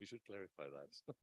We should clarify that.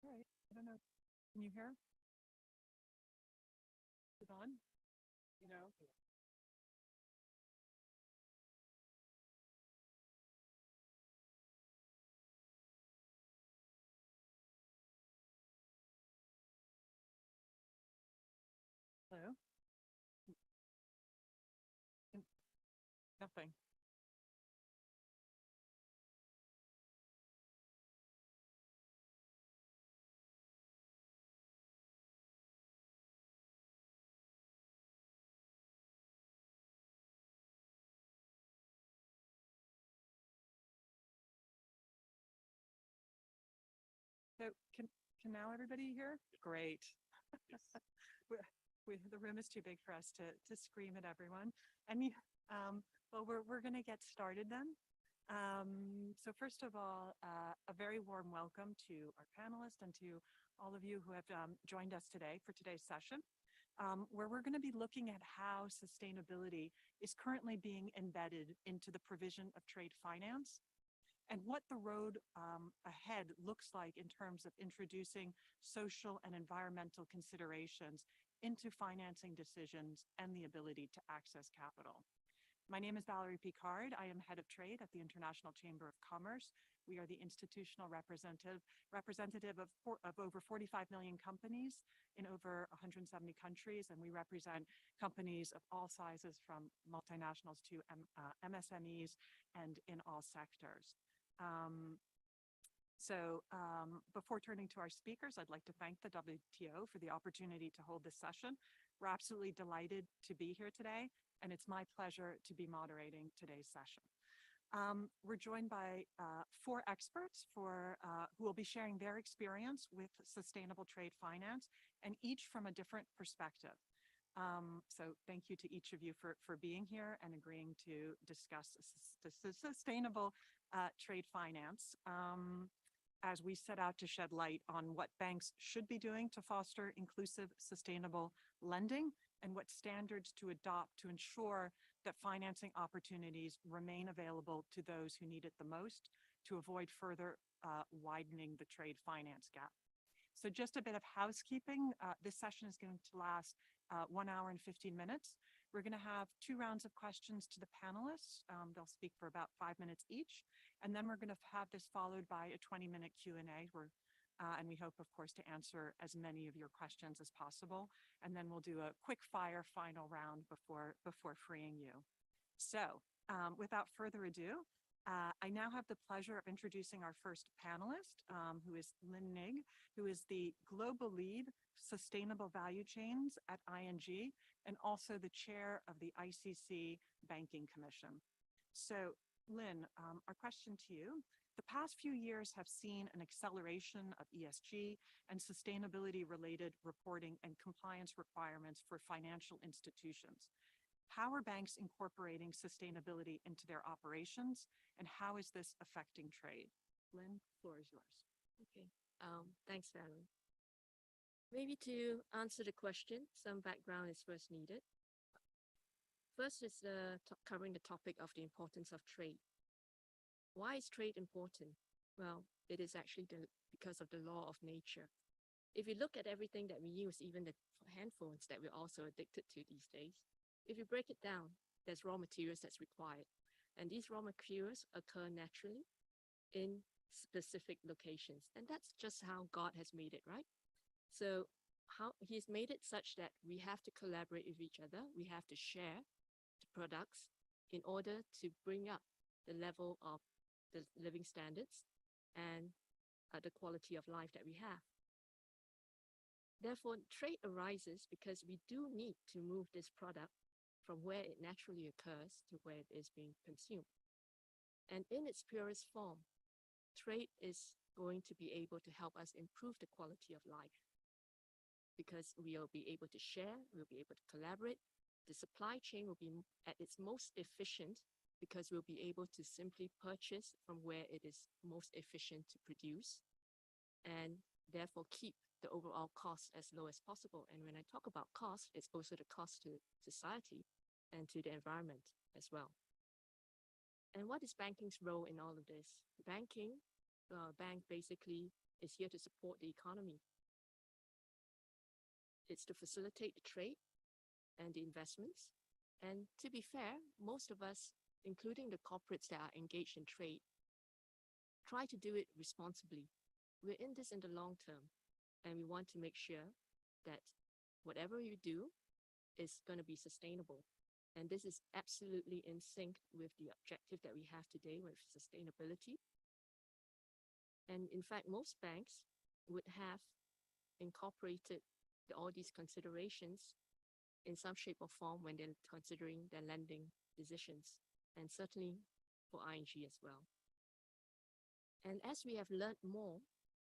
All right. I don't know. Can you hear? Is it on? You know? Hello? Nothing. So can now everybody hear? Great. The room is too big for us to scream at everyone. And well, we're going to get started then. So first of all, a very warm welcome to our panelists and to all of you who have joined us today for today's session, where we're going to be looking at how sustainability is currently being embedded into the provision of trade finance and what the road ahead looks like in terms of introducing social and environmental considerations into financing decisions and the ability to access capital. My name is Valerie Picard. I am head of trade at the International Chamber of Commerce. We are the institutional representative of over 45 million companies in over 170 countries, and we represent companies of all sizes from multinationals to MSMEs and in all sectors. Before turning to our speakers, I'd like to thank the WTO for the opportunity to hold this session. We're absolutely delighted to be here today, and it's my pleasure to be moderating today's session. We're joined by four experts who will be sharing their experience with sustainable trade finance, and each from a different perspective. So thank you to each of you for being here and agreeing to discuss sustainable trade finance as we set out to shed light on what banks should be doing to foster inclusive, sustainable lending and what standards to adopt to ensure that financing opportunities remain available to those who need it the most to avoid further widening the trade finance gap. So just a bit of housekeeping. This session is going to last 1 hour and 15 minutes. We're going to have 2 rounds of questions to the panelists. They'll speak for about 5 minutes each. And then we're going to have this followed by a 20-minute Q&A and we hope, of course, to answer as many of your questions as possible. And then we'll do a quick fire final round before freeing you. So without further ado, I now have the pleasure of introducing our first panelist, who is Lynn Nig, who is the Global Lead Sustainable Value Chains at ING and also the chair of the ICC Banking Commission. So Lynn, our question to you. The past few years have seen an acceleration of ESG and sustainability-related reporting and compliance requirements for financial institutions. How are banks incorporating sustainability into their operations, and how is this affecting trade? Lynn, the floor is yours. Okay, thanks, Valerie. Maybe to answer the question, some background is first needed. First is covering the topic of the importance of trade. Why is trade important? Well, it is actually because of the law of nature. If you look at everything that we use, even the handphones that we're also addicted to these days, if you break it down, there's raw materials that's required. And these raw materials occur naturally in specific locations. And that's just how God has made it, right? So He's made it such that we have to collaborate with each other. We have to share the products in order to bring up the level of the living standards and the quality of life that we have. Therefore, trade arises because we do need to move this product from where it naturally occurs to where it is being consumed. And in its purest form, trade is going to be able to help us improve the quality of life because we will be able to share, we'll be able to collaborate. The supply chain will be at its most efficient because we'll be able to simply purchase from where it is most efficient to produce and therefore keep the overall cost as low as possible. And when I talk about cost, it's also the cost to society and to the environment as well. And what is banking's role in all of this? Bank basically is here to support the economy. It's to facilitate the trade and the investments. And to be fair, most of us, including the corporates that are engaged in trade, try to do it responsibly. We're in this in the long term, and we want to make sure that whatever you do is going to be sustainable. And this is absolutely in sync with the objective that we have today with sustainability. And in fact, most banks would have incorporated all these considerations in some shape or form when they're considering their lending decisions, and certainly for ING as well. And as we have learned more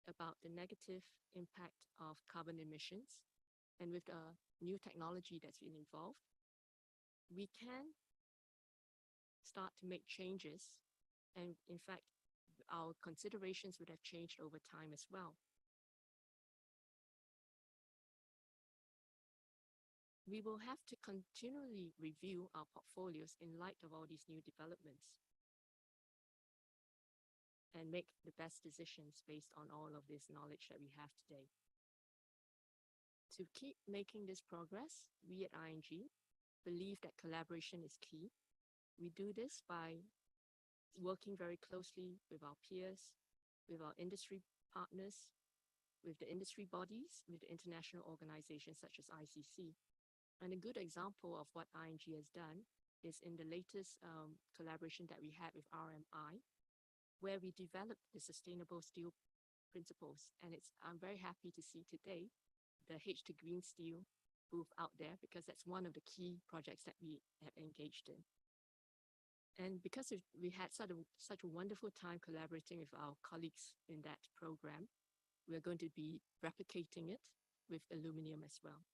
about the negative impact of carbon emissions, and with the new technology that's been involved, we can start to make changes. And in fact, our considerations would have changed over time as well. We will have to continually review our portfolios in light of all these new developments and make the best decisions based on all of this knowledge that we have today. To keep making this progress, we at ING believe that collaboration is key. We do this by working very closely with our peers, with our industry partners, with the industry bodies, with the international organizations such as ICC. And a good example of what ING has done is in the latest collaboration that we had with RMI, where we developed the sustainable steel principles. And I'm very happy to see today the H to Green Steel booth out there because that's one of the key projects that we have engaged in. And because we had such a wonderful time collaborating with our colleagues in that program, we're going to be replicating it with aluminum as well.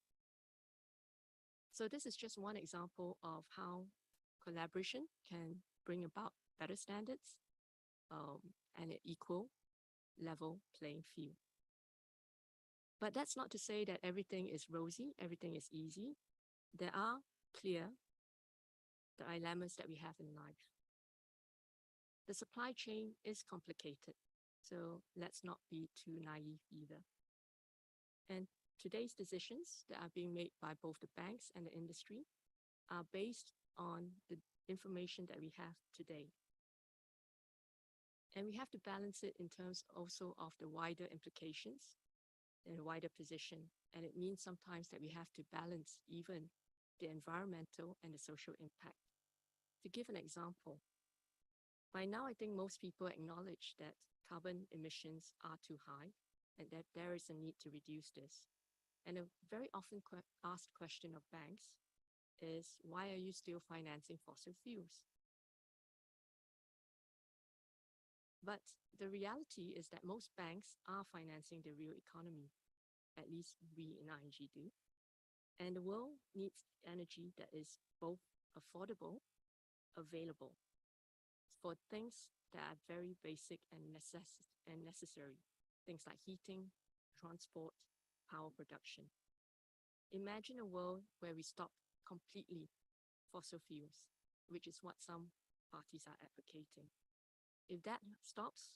So this is just one example of how collaboration can bring about better standards and an equal level playing field. But that's not to say that everything is rosy, everything is easy. There are clear dilemmas that we have in life. The supply chain is complicated, so let's not be too naive either. And today's decisions that are being made by both the banks and the industry are based on the information that we have today. And we have to balance it in terms also of the wider implications and a wider position. And it means sometimes that we have to balance even the environmental and the social impact. To give an example, by now I think most people acknowledge that carbon emissions are too high and that there is a need to reduce this. And a very often asked question of banks is, why are you still financing fossil fuels? But the reality is that most banks are financing the real economy, at least we in ING do. And the world needs energy that is both affordable, available for things that are very basic and necessary, things like heating, transport, power production. Imagine a world where we stop completely fossil fuels, which is what some parties are advocating. If that stops,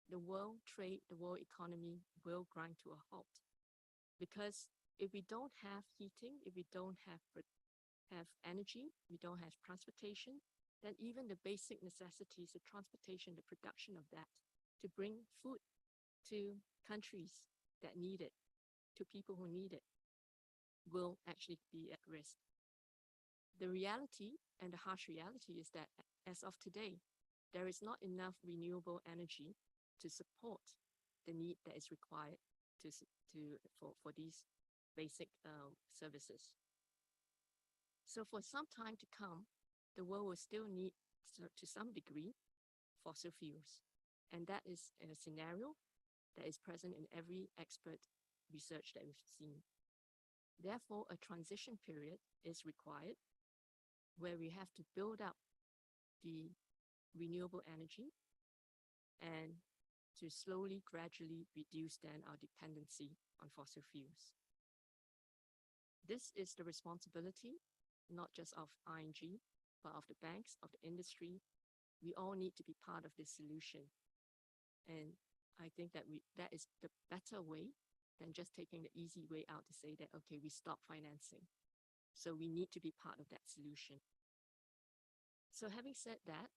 the world trade, the world economy will grind to a halt. Because if we don't have heating, if we don't have energy, we don't have transportation, then even the basic necessities, the transportation, the production of that, to bring food to countries that need it, to people who need it, will actually be at risk. The reality and the harsh reality is that as of today, there is not enough renewable energy to support the need that is required for these basic services. So for some time to come, the world will still need, to some degree, fossil fuels. And that is a scenario that is present in every expert research that we've seen. Therefore, a transition period is required where we have to build up the renewable energy and to slowly, gradually reduce then our dependency on fossil fuels. This is the responsibility, not just of ING, but of the banks, of the industry. We all need to be part of this solution. And I think that that is the better way than just taking the easy way out to say that, okay, we stop financing. So we need to be part of that solution. So having said that,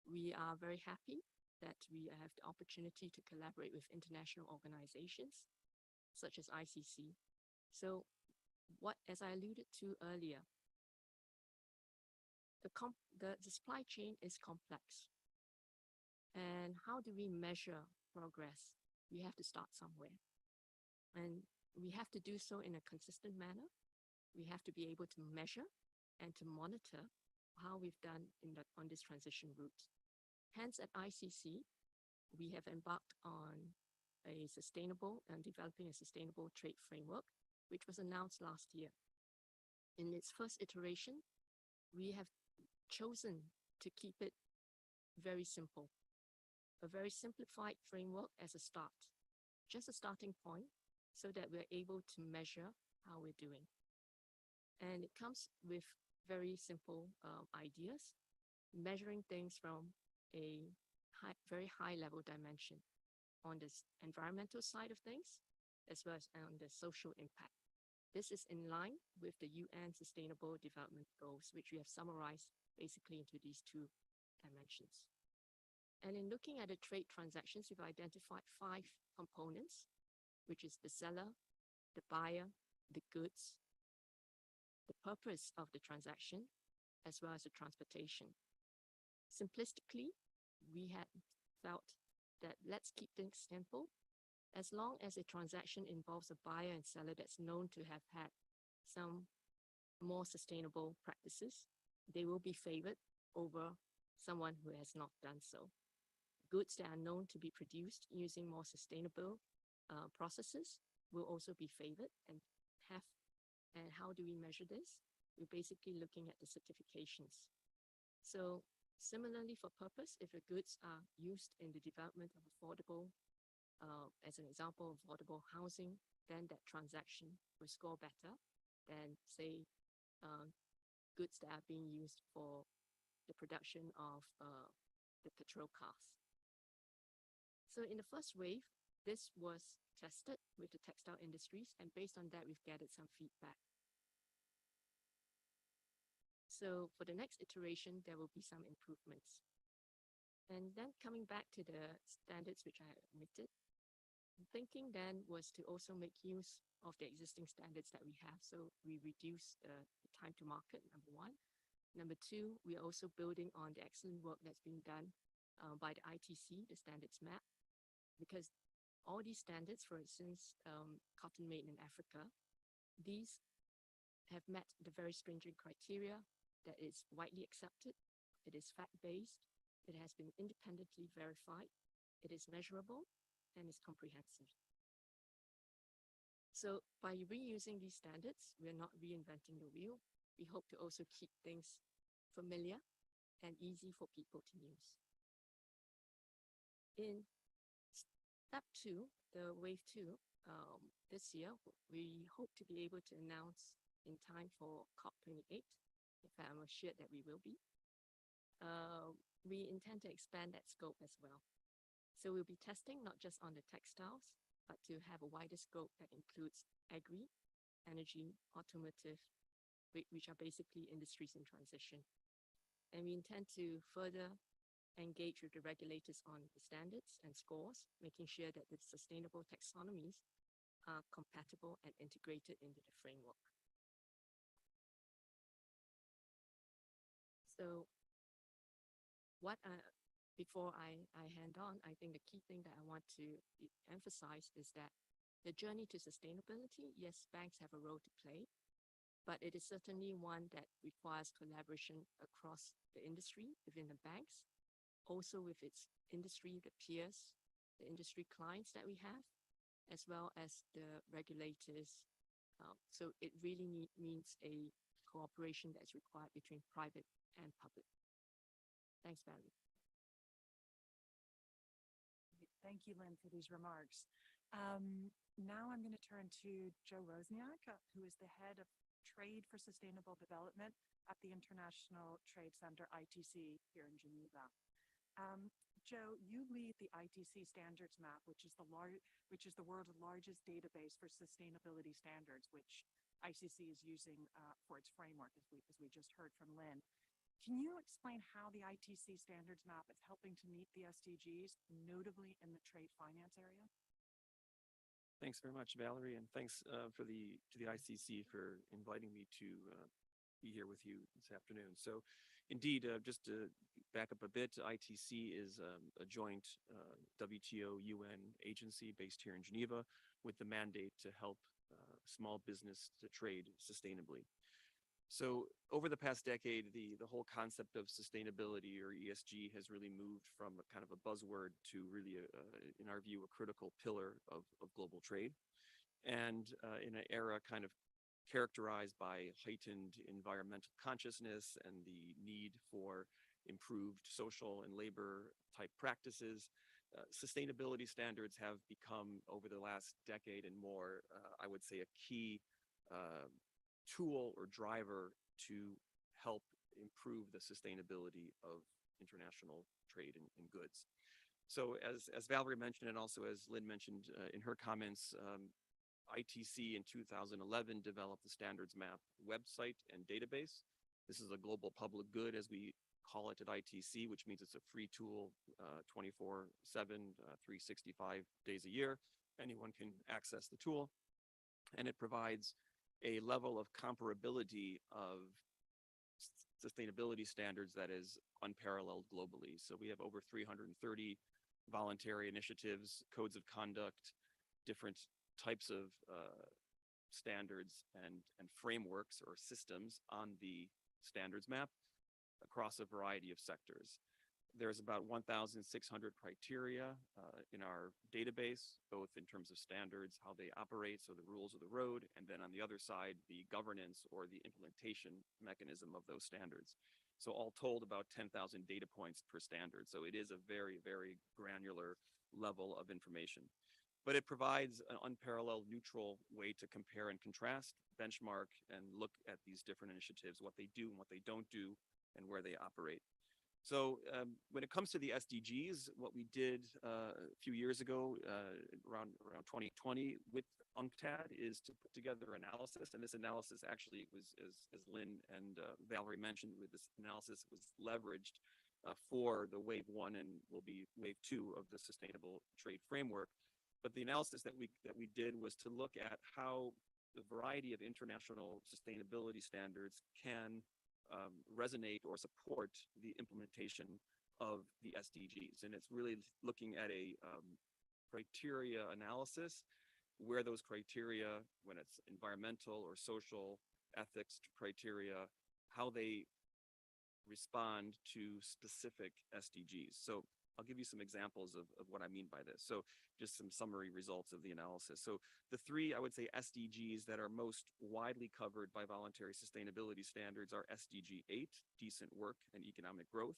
we are very happy that we have the opportunity to collaborate with international organizations such as ICC. So as I alluded to earlier, the supply chain is complex. And how do we measure progress? We have to start somewhere. And we have to do so in a consistent manner. We have to be able to measure and to monitor how we've done on this transition route. Hence, at ICC, we have embarked on developing a sustainable trade framework, which was announced last year. In its first iteration, we have chosen to keep it very simple, a very simplified framework as a start, just a starting point, so that we're able to measure how we're doing. And it comes with very simple ideas, measuring things from a very high level dimension on this environmental side of things, as well as on the social impact. This is in line with the UN Sustainable Development Goals, which we have summarized basically into these two dimensions. And in looking at the trade transactions, we've identified 5 components, which is the seller, the buyer, the goods, the purpose of the transaction, as well as the transportation. Simplistically, we had felt that let's keep things simple. As long as a transaction involves a buyer and seller that's known to have had some more sustainable practices, they will be favored over someone who has not done so. Goods that are known to be produced using more sustainable processes will also be favored and how do we measure this? We're basically looking at the certifications. So similarly for purpose, if the goods are used in the development of affordable, as an example, affordable housing, then that transaction will score better than, say, goods that are being used for the production of the petrol cars. So in the first wave, this was tested with the textile industries, and based on that, we've gathered some feedback. So for the next iteration, there will be some improvements. And then coming back to the standards which I omitted, the thinking then was to also make use of the existing standards that we have. So we reduce the time to market, number one. Number two, we are also building on the excellent work that's being done by the ITC, the standards map, because all these standards, for instance, cotton made in Africa, these have met the very stringent criteria that is widely accepted, it is fact-based, it has been independently verified, it is measurable, and is comprehensive. So by reusing these standards, we are not reinventing the wheel. We hope to also keep things familiar and easy for people to use. In step two, the wave two, this year, we hope to be able to announce in time for COP28. In fact, I'm assured that we will be. We intend to expand that scope as well. So we'll be testing not just on the textiles, but to have a wider scope that includes agri, energy, automotive, which are basically industries in transition. And we intend to further engage with the regulators on the standards and scores, making sure that the sustainable taxonomies are compatible and integrated into the framework. So before I hand on, I think the key thing that I want to emphasize is that the journey to sustainability, yes, banks have a role to play, but it is certainly one that requires collaboration across the industry within the banks, also with its industry, the peers, the industry clients that we have, as well as the regulators. So it really means a cooperation that's required between private and public. Thanks, Valerie. Thank you, Lynn, for these remarks. Now I'm going to turn to Joe Wozniak, who is the head of Trade for Sustainable Development at the International Trade Center, ITC, here in Geneva. Joe, you lead the ITC Standards Map, which is the world's largest database for sustainability standards, which ICC is using for its framework, as we just heard from Lynn. Can you explain how the ITC Standards Map is helping to meet the SDGs, notably in the trade finance area? Thanks very much, Valerie, and thanks to the ICC for inviting me to be here with you this afternoon. So indeed, just to back up a bit, ITC is a joint WTO UN agency based here in Geneva with the mandate to help small business to trade sustainably. So over the past decade, the whole concept of sustainability or ESG has really moved from a kind of a buzzword to really, in our view, a critical pillar of global trade. And in an era kind of characterized by heightened environmental consciousness and the need for improved social and labor type practices, sustainability standards have become, over the last decade and more, I would say, a key tool or driver to help improve the sustainability of international trade in goods. So as Valerie mentioned, and also as Lynn mentioned in her comments, ITC in 2011 developed the Standards Map website and database. This is a global public good, as we call it at ITC, which means it's a free tool 24/7, 365 days a year. Anyone can access the tool, and it provides a level of comparability of sustainability standards that is unparalleled globally. So we have over 330 voluntary initiatives, codes of conduct, different types of standards and frameworks or systems on the standards map. across a variety of sectors. There's about 1,600 criteria in our database, both in terms of standards, how they operate, so the rules of the road, and then on the other side, the governance or the implementation mechanism of those standards. So all told, about 10,000 data points per standard. So it is a very, very granular level of information. But it provides an unparalleled neutral way to compare and contrast, benchmark, and look at these different initiatives, what they do and what they don't do, and where they operate. So when it comes to the SDGs, what we did a few years ago, around 2020 with UNCTAD, is to put together analysis. And this analysis actually was, as Lynn and Valerie mentioned, with this analysis was leveraged for the wave 1 and will be wave 2 of the sustainable trade framework. But the analysis that we did was to look at how the variety of international sustainability standards can resonate or support the implementation of the SDGs. And it's really looking at a criteria analysis where those criteria, when it's environmental or social ethics criteria, how they respond to specific SDGs. So I'll give you some examples of what I mean by this. So just some summary results of the analysis. So the three, I would say, SDGs that are most widely covered by voluntary sustainability standards are SDG 8, decent work and economic growth,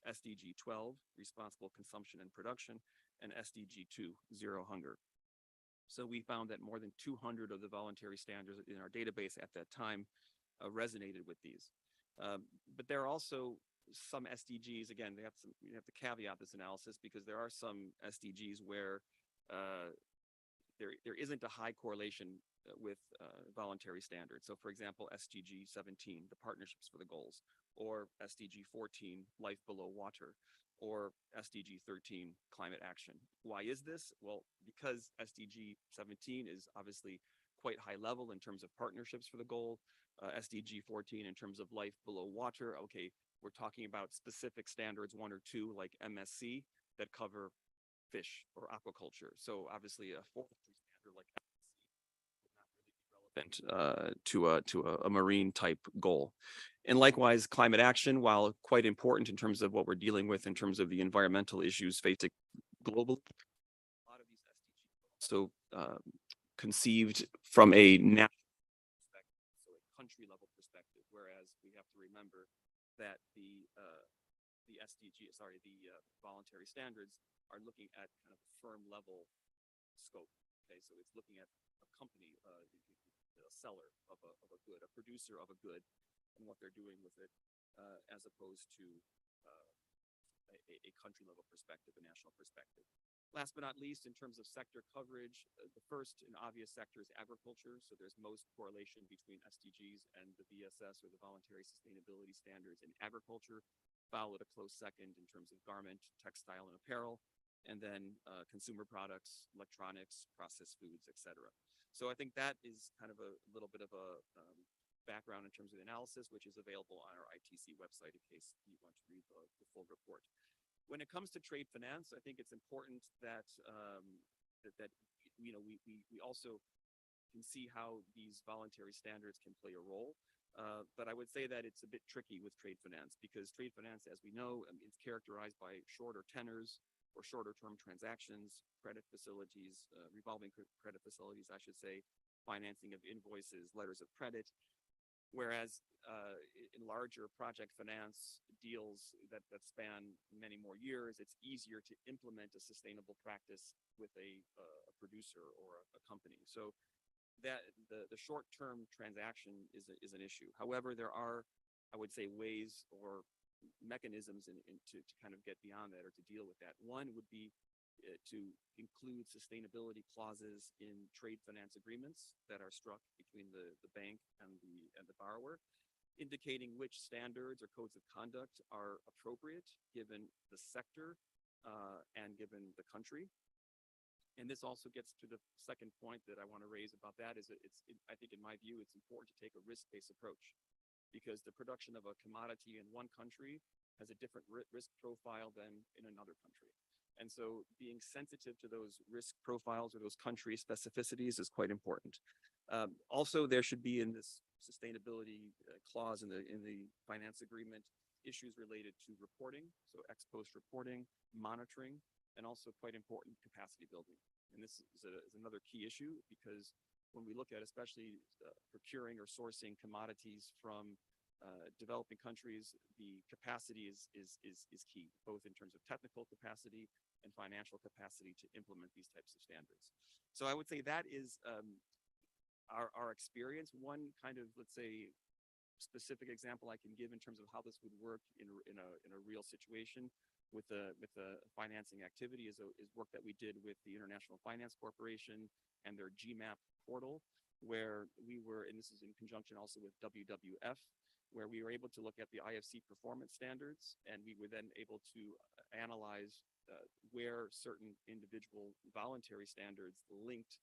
SDG 12, responsible consumption and production, and SDG 2, zero hunger. So we found that more than 200 of the voluntary standards in our database at that time resonated with these. But there are also some SDGs, again, you have to caveat this analysis because there are some SDGs where there isn't a high correlation with voluntary standards. So for example, SDG 17, the partnerships for the goals, or SDG 14, life below water, or SDG 13, climate action. Why is this? Well, because SDG 17 is obviously quite high level in terms of partnerships for the goal. SDG 14 in terms of life below water. Okay, we're talking about specific standards, 1 or 2, like MSC, that cover fish or aquaculture. So obviously a forestry standard like MSC would not really be relevant to a marine type goal. And likewise, climate action, while quite important in terms of what we're dealing with in terms of the environmental issues facing globally, a lot of these SDGs also conceived from a national perspective, so a country level perspective, whereas we have to remember that the voluntary standards are looking at kind of a firm level scope. Okay, so it's looking at a company, a seller of a good, a producer of a good, and what they're doing with it, as opposed to a country level perspective, a national perspective. Last but not least, in terms of sector coverage, the first and obvious sector is agriculture. So there's most correlation between SDGs and the VSS, or the voluntary sustainability standards, in agriculture, followed a close second in terms of garment, textile, and apparel, and then consumer products, electronics, processed foods, etc. So I think that is kind of a little bit of a background in terms of the analysis, which is available on our ITC website in case you want to read the full report. When it comes to trade finance, I think it's important that we also can see how these voluntary standards can play a role. But I would say that it's a bit tricky with trade finance, because trade finance, as we know, is characterized by shorter tenors or shorter term transactions, credit facilities, revolving credit facilities, I should say, financing of invoices, letters of credit. Whereas in larger project finance deals that span many more years, it's easier to implement a sustainable practice with a producer or a company. So that the short-term transaction is an issue. However, there are, I would say, ways or mechanisms to kind of get beyond that or to deal with that. One would be to include sustainability clauses in trade finance agreements that are struck between the bank and the borrower, indicating which standards or codes of conduct are appropriate given the sector and given the country. And this also gets to the second point that I want to raise about that, is I think in my view, it's important to take a risk-based approach, because the production of a commodity in one country has a different risk profile than in another country. And so being sensitive to those risk profiles or those country specificities is quite important. Also, there should be in this sustainability clause in the finance agreement issues related to reporting, so ex post reporting, monitoring, and also quite important capacity building. And this is another key issue because when we look at especially procuring or sourcing commodities from developing countries, the capacity is key, both in terms of technical capacity and financial capacity to implement these types of standards. So I would say that is our experience. One kind of, let's say, specific example I can give in terms of how this would work in a real situation with the financing activity is work that we did with the International Finance Corporation and their GMAP portal, where we were, and this is in conjunction also with WWF, where we were able to look at the IFC performance standards, and we were then able to analyze where certain individual voluntary standards linked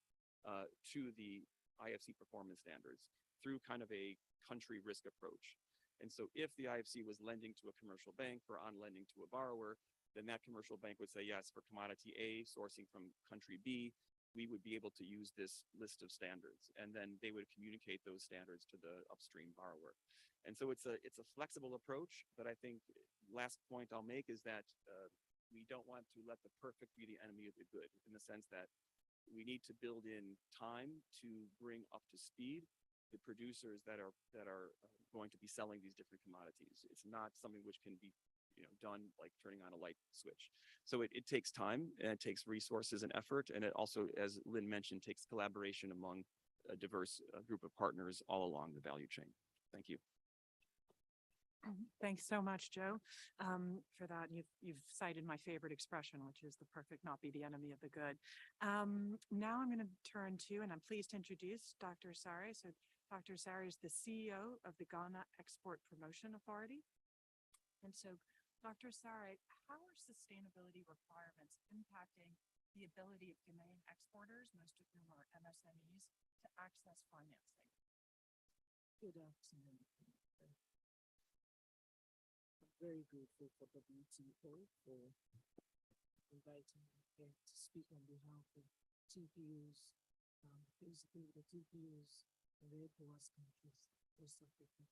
to the IFC performance standards through kind of a country risk approach. And so if the IFC was lending to a commercial bank or on lending to a borrower, then that commercial bank would say, yes, for commodity A sourcing from country B, we would be able to use this list of standards. And then they would communicate those standards to the upstream borrower. And so it's a flexible approach, but I think last point I'll make is that we don't want to let the perfect be the enemy of the good, in the sense that we need to build in time to bring up to speed the producers that are going to be selling these different commodities. It's not something which can be done like turning on a light switch. So it takes time, and it takes resources and effort, and it also, as Lynn mentioned, takes collaboration among a diverse group of partners all along the value chain. Thank you. Thanks so much, Joe, for that. You've cited my favorite expression, which is the perfect not be the enemy of the good. Now I'm going to turn to, and I'm pleased to introduce Dr. Sare. So Dr. Sare is the CEO of the Ghana Export Promotion Authority. And so, Dr. Sare, how are sustainability requirements impacting the ability of Ghanaian exporters, most of whom are MSMEs, to access financing? Good afternoon. Very grateful for WTO for inviting me here to speak on behalf of TPUs, basically the TPUs in the ECOWAS countries, West Africa,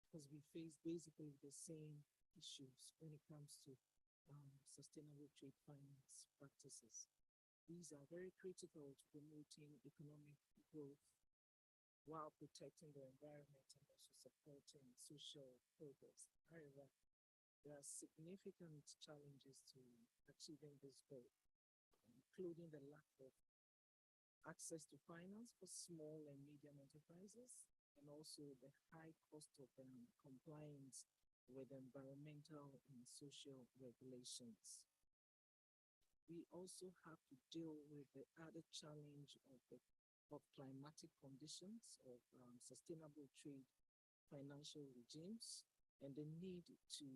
because we face basically the same issues when it comes to sustainable trade finance practices. These are very critical to promoting economic growth while protecting the environment and also supporting social progress. However, there are significant challenges to achieving this goal, including the lack of access to finance for small and medium enterprises, and also the high cost of compliance with environmental and social regulations. We also have to deal with the added challenge of climatic conditions, of sustainable trade financial regimes, and the need to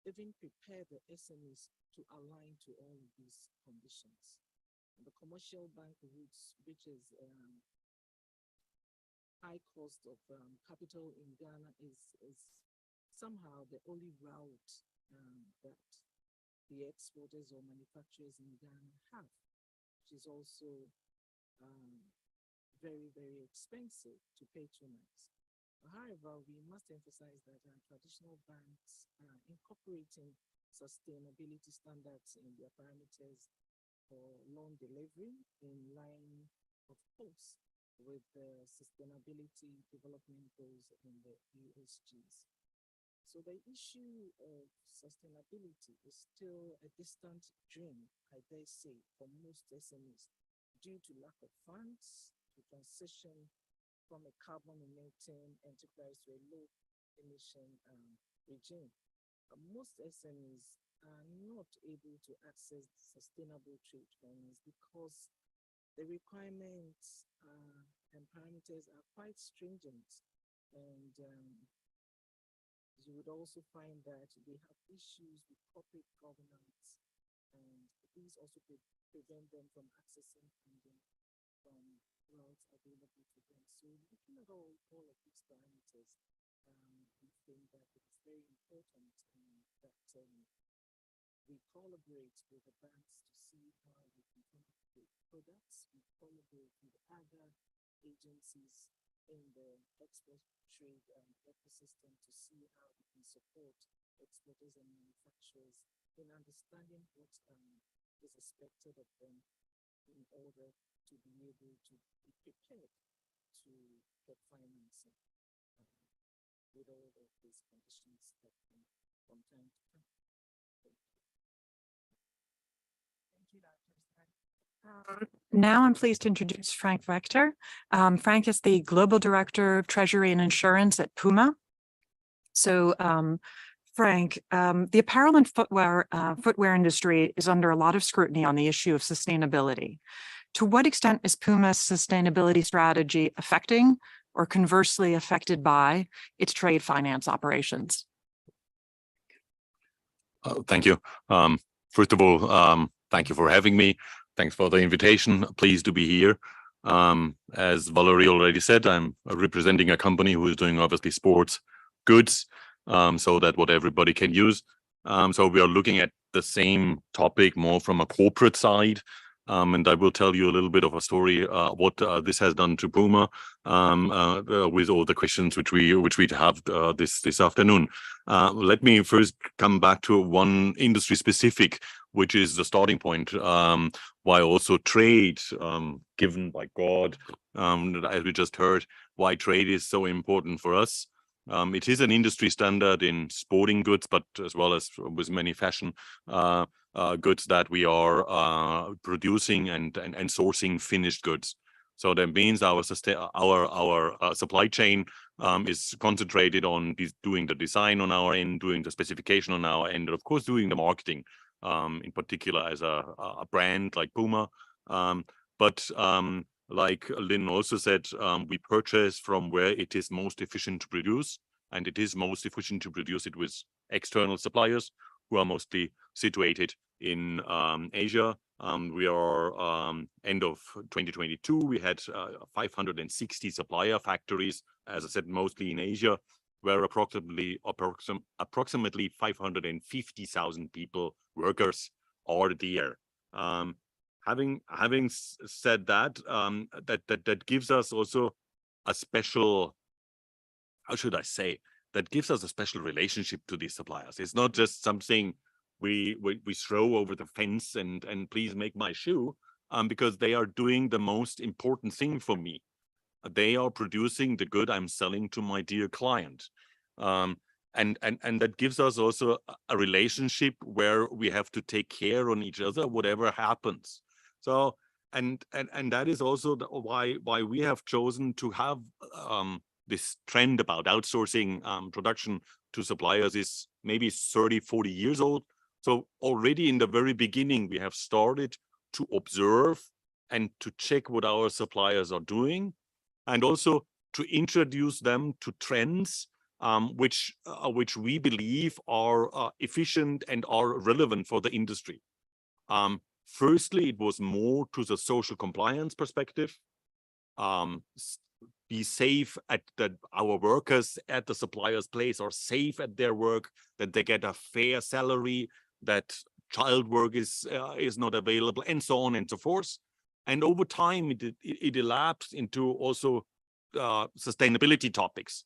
even prepare the SMEs to align to all of these conditions. And the commercial bank routes, which is high cost of capital in Ghana, is somehow the only route that the exporters or manufacturers in Ghana have, which is also very, very expensive to patronize. However, we must emphasize that traditional banks are incorporating sustainability standards in their parameters for loan delivery in line, of course, with the sustainability development goals in the ESGs. So the issue of sustainability is still a distant dream, I dare say, for most SMEs due to lack of funds to transition from a carbon-emitting enterprise to a low-emission regime. Most SMEs are not able to access sustainable trade finance because the requirements and parameters are quite stringent, and you would also find that they have issues with corporate governance, and these also prevent them from accessing funding from routes available to them. So looking at all of these parameters, we think that it is very important that we collaborate with the banks to see how we can come up with products. We collaborate with other agencies in the export trade ecosystem to see how we can support exporters and manufacturers in understanding what is expected of them in order to be able to be prepared to get financing with all of these conditions that come from time to time. Thank you, Dr. Stein. Now I'm pleased to introduce Frank Rector. Frank is the Global Director of Treasury and Insurance at Puma. So, Frank, the apparel and footwear industry is under a lot of scrutiny on the issue of sustainability. To what extent is Puma's sustainability strategy affecting or conversely affected by its trade finance operations? Thank you. First of all, thank you for having me. Thanks for the invitation. Pleased to be here. As Valerie already said, I'm representing a company who is doing obviously sports goods, so that what everybody can use. So we are looking at the same topic more from a corporate side. And I will tell you a little bit of a story, what this has done to Puma, with all the questions which we have this afternoon. Let me first come back to one industry specific, which is the starting point. Why also trade, given by God, as we just heard, why trade is so important for us. It is an industry standard in sporting goods, but as well as with many fashion goods that we are producing and sourcing finished goods. So that means our supply chain is concentrated on doing the design on our end, doing the specification on our end, and of course doing the marketing, in particular as a brand like Puma. But like Lynn also said, we purchase from where it is most efficient to produce, and it is most efficient to produce it with external suppliers who are mostly situated in Asia. We are end of 2022, we had 560 supplier factories, as I said, mostly in Asia, where approximately 550,000 people, workers, are there. Having said that, that gives us also a special, how should I say, that gives us a special relationship to these suppliers. It's not just something we throw over the fence and please make my shoe, because they are doing the most important thing for me. They are producing the good I'm selling to my dear client. And that gives us also a relationship where we have to take care on each other, whatever happens. So, and that is also why we have chosen to have this trend about outsourcing production to suppliers is maybe 30, 40 years old. So already in the very beginning, we have started to observe and to check what our suppliers are doing, and also to introduce them to trends which we believe are efficient and are relevant for the industry. Firstly, it was more to the social compliance perspective. Be safe at that our workers at the supplier's place are safe at their work, that they get a fair salary, that child work is not available, and so on and so forth. And over time, it elapsed into also sustainability topics.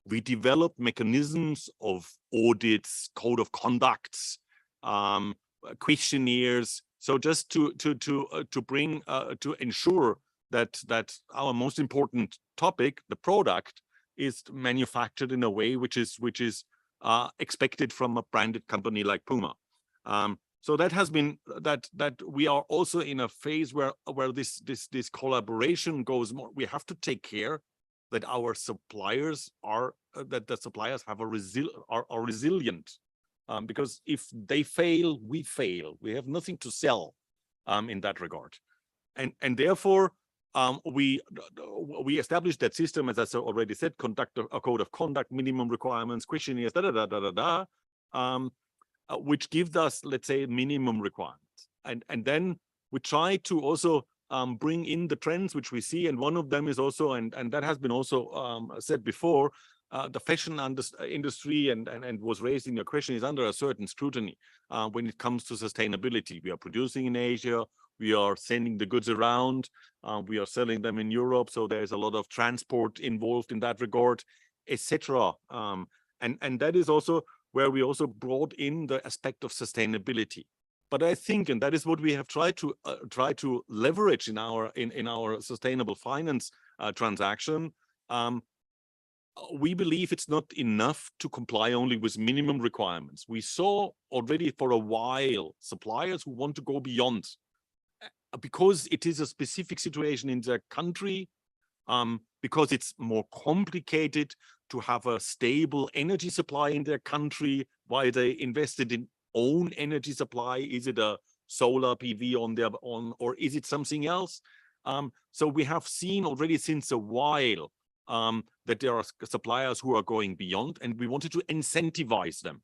We developed mechanisms of audits, code of conducts, questionnaires. So just to bring to ensure that our most important topic, the product, is manufactured in a way which is expected from a branded company like Puma. So that has been that we are also in a phase where this collaboration goes more. We have to take care that our suppliers are that the suppliers have are resilient, because if they fail, we fail. We have nothing to sell in that regard, and therefore we established that system, as I already said, conduct a code of conduct, minimum requirements, questionnaires, which gives us, let's say, minimum requirements, and then we try to also bring in the trends which we see, and one of them is also, and that has been also said before, the fashion industry, and was raised in your question, is under a certain scrutiny when it comes to sustainability. We are producing in Asia, we are sending the goods around, we are selling them in Europe, so there's a lot of transport involved in that regard, etc. And that is also where we also brought in the aspect of sustainability. But I think, and that is what we have tried to leverage in our sustainable finance transaction. We believe it's not enough to comply only with minimum requirements. We saw already for a while suppliers who want to go beyond, because it is a specific situation in their country, because it's more complicated to have a stable energy supply in their country, why they invested in own energy supply. Is it a solar PV or is it something else? So we have seen already since a while that there are suppliers who are going beyond, and we wanted to incentivize them.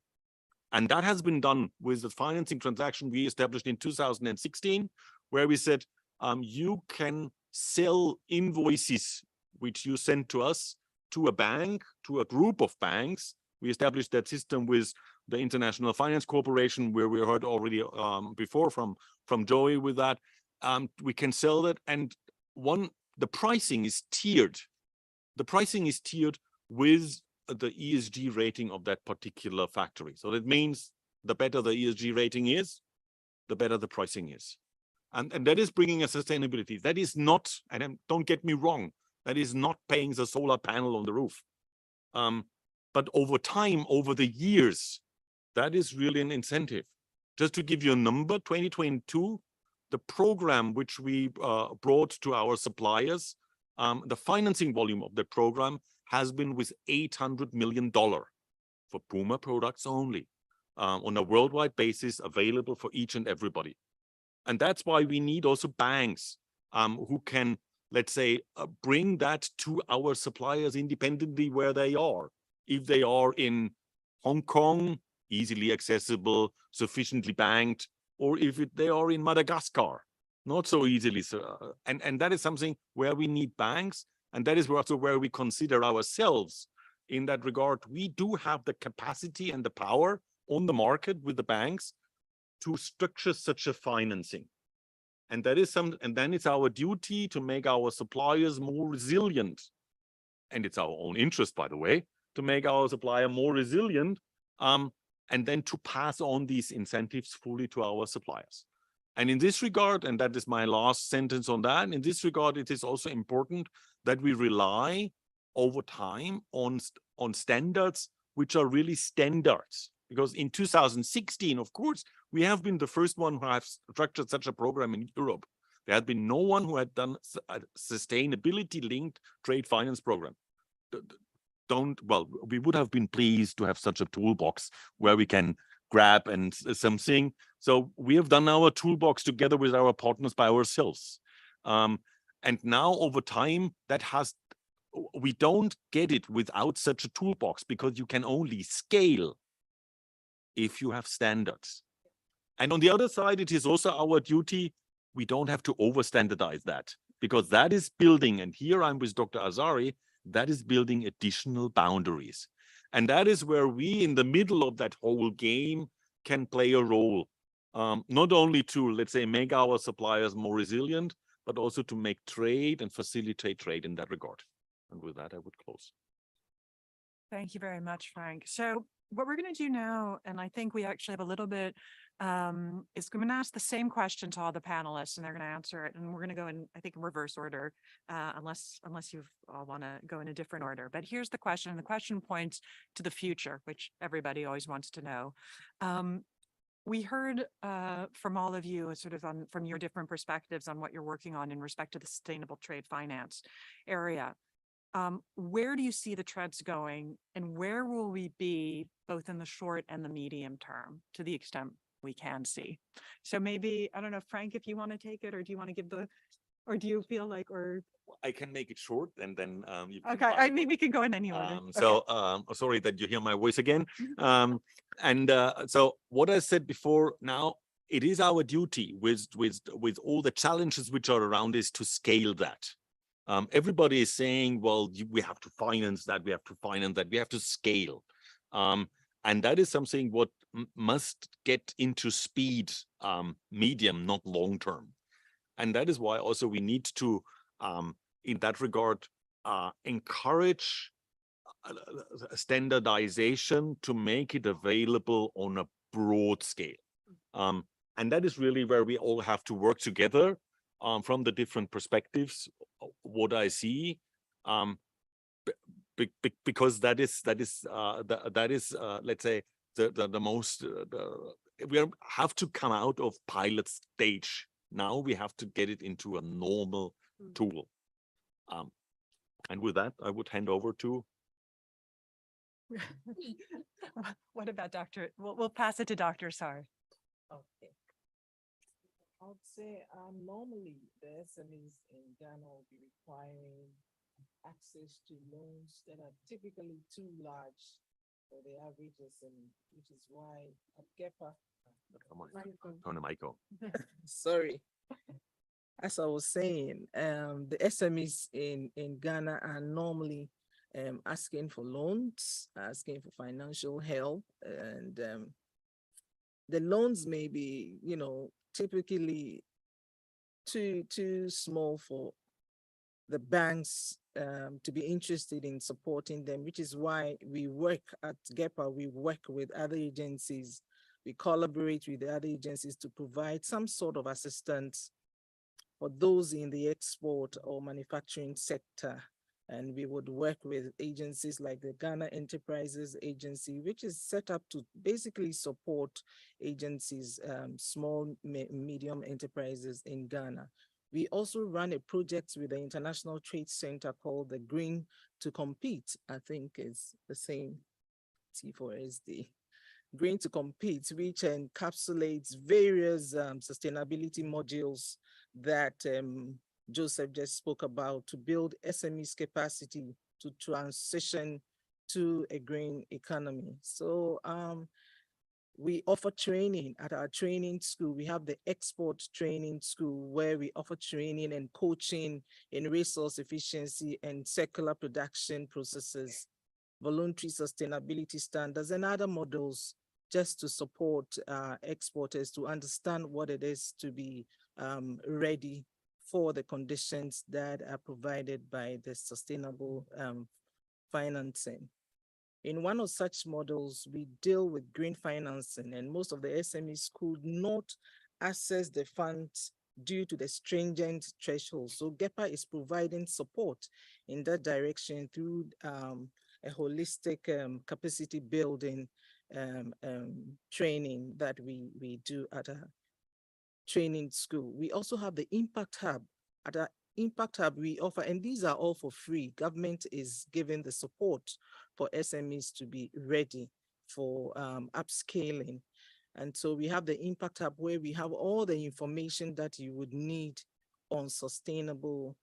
And that has been done with the financing transaction we established in 2016, where we said, you can sell invoices which you send to us to a bank, to a group of banks. We established that system with the International Finance Corporation, where we heard already before from Joey with that. We can sell that, and the pricing is tiered. The pricing is tiered with the ESG rating of that particular factory. So that means the better the ESG rating is, the better the pricing is. And that is bringing a sustainability. That is not, and don't get me wrong, that is not paying the solar panel on the roof. But over time, over the years, that is really an incentive. Just to give you a number, 2022, the program which we brought to our suppliers, the financing volume of the program has been with $800 million for Puma products only, on a worldwide basis, available for each and everybody. And that's why we need also banks who can, let's say, bring that to our suppliers independently where they are. If they are in Hong Kong, easily accessible, sufficiently banked, or if they are in Madagascar, not so easily. So, and that is something where we need banks, and that is also where we consider ourselves in that regard. We do have the capacity and the power on the market with the banks to structure such a financing. And that is and then it's our duty to make our suppliers more resilient. And it's our own interest, by the way, to make our supplier more resilient, and then to pass on these incentives fully to our suppliers. And in this regard, and that is my last sentence on that, in this regard, it is also important that we rely over time on standards which are really standards. Because in 2016, of course, we have been the first one who have structured such a program in Europe. There had been no one who had done a sustainability-linked trade finance program. We would have been pleased to have such a toolbox where we can grab and something. So we have done our toolbox together with our partners by ourselves. And now over time, we don't get it without such a toolbox, because you can only scale if you have standards. And on the other side, it is also our duty. We don't have to over-standardize that, because that is building, and here I'm with Dr. Azari, that is building additional boundaries. And that is where we, in the middle of that whole game, can play a role, not only to, let's say, make our suppliers more resilient, but also to make trade and facilitate trade in that regard. And with that, I would close. Thank you very much, Frank. So what we're going to do now, and I think we actually have a little bit, is going to ask the same question to all the panelists, and they're going to answer it. And we're going to go in, I think, in reverse order, unless you all want to go in a different order. But here's the question. The question points to the future, which everybody always wants to know. We heard from all of you sort of from your different perspectives on what you're working on in respect to the sustainable trade finance area. Where do you see the trends going, and where will we be both in the short and the medium term, to the extent we can see? So maybe, I don't know, Frank, if you want to take it, or do you want to give or do you feel like, or? I can make it short, and then you can. Okay, I mean, we can go in any order. So sorry that you hear my voice again. So what I said before, now it is our duty with all the challenges which are around is to scale that. Everybody is saying, well, we have to finance that, we have to finance that, we have to scale. And that is something what must get into speed, medium, not long term. And that is why also we need to, in that regard, encourage standardization to make it available on a broad scale. And that is really where we all have to work together from the different perspectives. What I see, because that is let's say the most we have to come out of pilot stage. Now we have to get it into a normal tool. And with that, I would hand over to. What about Dr.? We'll pass it to Dr. Sar. Okay. I would say normally the SMEs in Ghana will be requiring access to loans that are typically too large for the average SME, which is why at GEPA. Turn the mic on. Sorry. As I was saying, the SMEs in Ghana are normally asking for loans, asking for financial help, and the loans may be, typically too small for the banks to be interested in supporting them, which is why we work at GEPA, we work with other agencies, we collaborate with the other agencies to provide some sort of assistance for those in the export or manufacturing sector. And we would work with agencies like the Ghana Enterprises Agency, which is set up to basically support agencies, small, medium enterprises in Ghana. We also run a project with the International Trade Center called the Green to Compete. I think it's the same T4SD. Green to Compete, which encapsulates various sustainability modules that Joseph just spoke about to build SMEs capacity to transition to a green economy. So we offer training at our training school. We have the export training school where we offer training and coaching in resource efficiency and circular production processes, voluntary sustainability standards, and other models just to support exporters to understand what it is to be ready for the conditions that are provided by the sustainable financing. In one of such models, we deal with green financing, and most of the SMEs could not access the funds due to the stringent thresholds. So GEPA is providing support in that direction through a holistic capacity building training that we do at a training school. We also have the Impact Hub. At our Impact Hub, we offer, and these are all for free. Government is giving the support for SMEs to be ready for upscaling. And so we have the Impact Hub where we have all the information that you would need on sustainable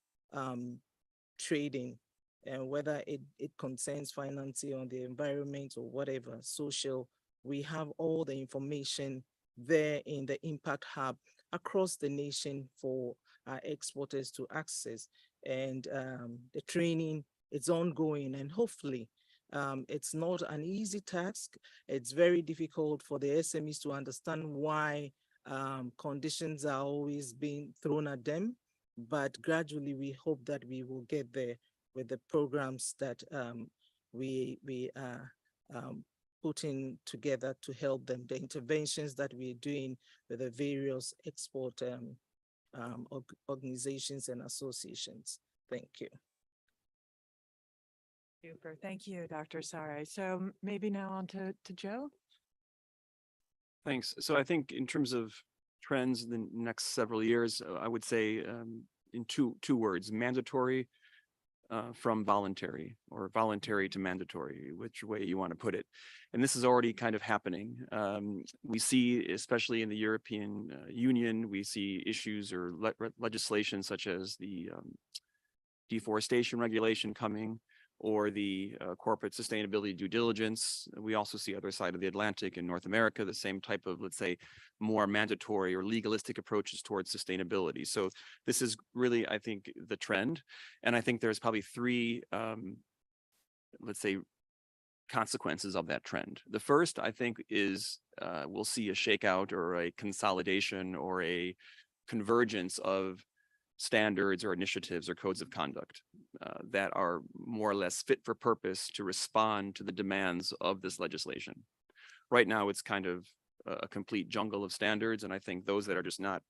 trading, and whether it concerns financing on the environment or whatever, social, we have all the information there in the Impact Hub across the nation for our exporters to access. And the training is ongoing, and hopefully it's not an easy task. It's very difficult for the SMEs to understand why conditions are always being thrown at them, but gradually we hope that we will get there with the programs that we are putting together to help them, the interventions that we're doing with the various export organizations and associations. Thank you. Super. Thank you, Dr. Sare. So maybe now on to Joe. Thanks. So I think in terms of trends in the next several years, I would say in two words: mandatory from voluntary, or voluntary to mandatory, which way you want to put it. And this is already kind of happening. We see, especially in the European Union, we see issues or legislation such as the deforestation regulation coming, or the corporate sustainability due diligence. We also see other side of the Atlantic in North America, the same type of, let's say, more mandatory or legalistic approaches towards sustainability. So this is really, I think, the trend. And I think there's probably three, let's say, consequences of that trend. The first, I think, is we'll see a shakeout or a consolidation or a convergence of standards or initiatives or codes of conduct that are more or less fit for purpose to respond to the demands of this legislation. Right now, it's kind of a complete jungle of standards, and I think those that are just not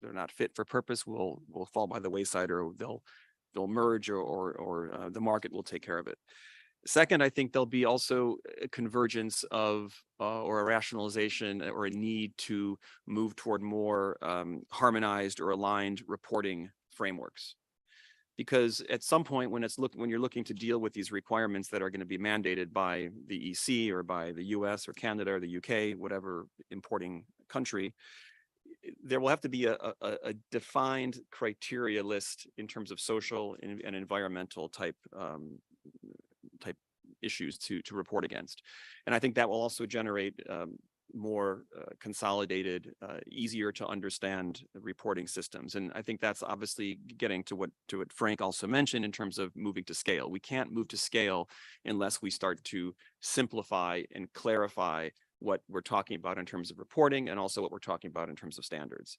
they're not fit for purpose will fall by the wayside, or they'll merge, or the market will take care of it. Second, I think there'll be also a convergence of or a rationalization or a need to move toward more harmonized or aligned reporting frameworks. Because at some point when you're looking to deal with these requirements that are going to be mandated by the EC or by the US or Canada or the UK, whatever importing country, there will have to be a defined criteria list in terms of social and environmental type issues to report against. And I think that will also generate more consolidated, easier to understand reporting systems. And I think that's obviously getting to what Frank also mentioned in terms of moving to scale. We can't move to scale unless we start to simplify and clarify what we're talking about in terms of reporting, and also what we're talking about in terms of standards.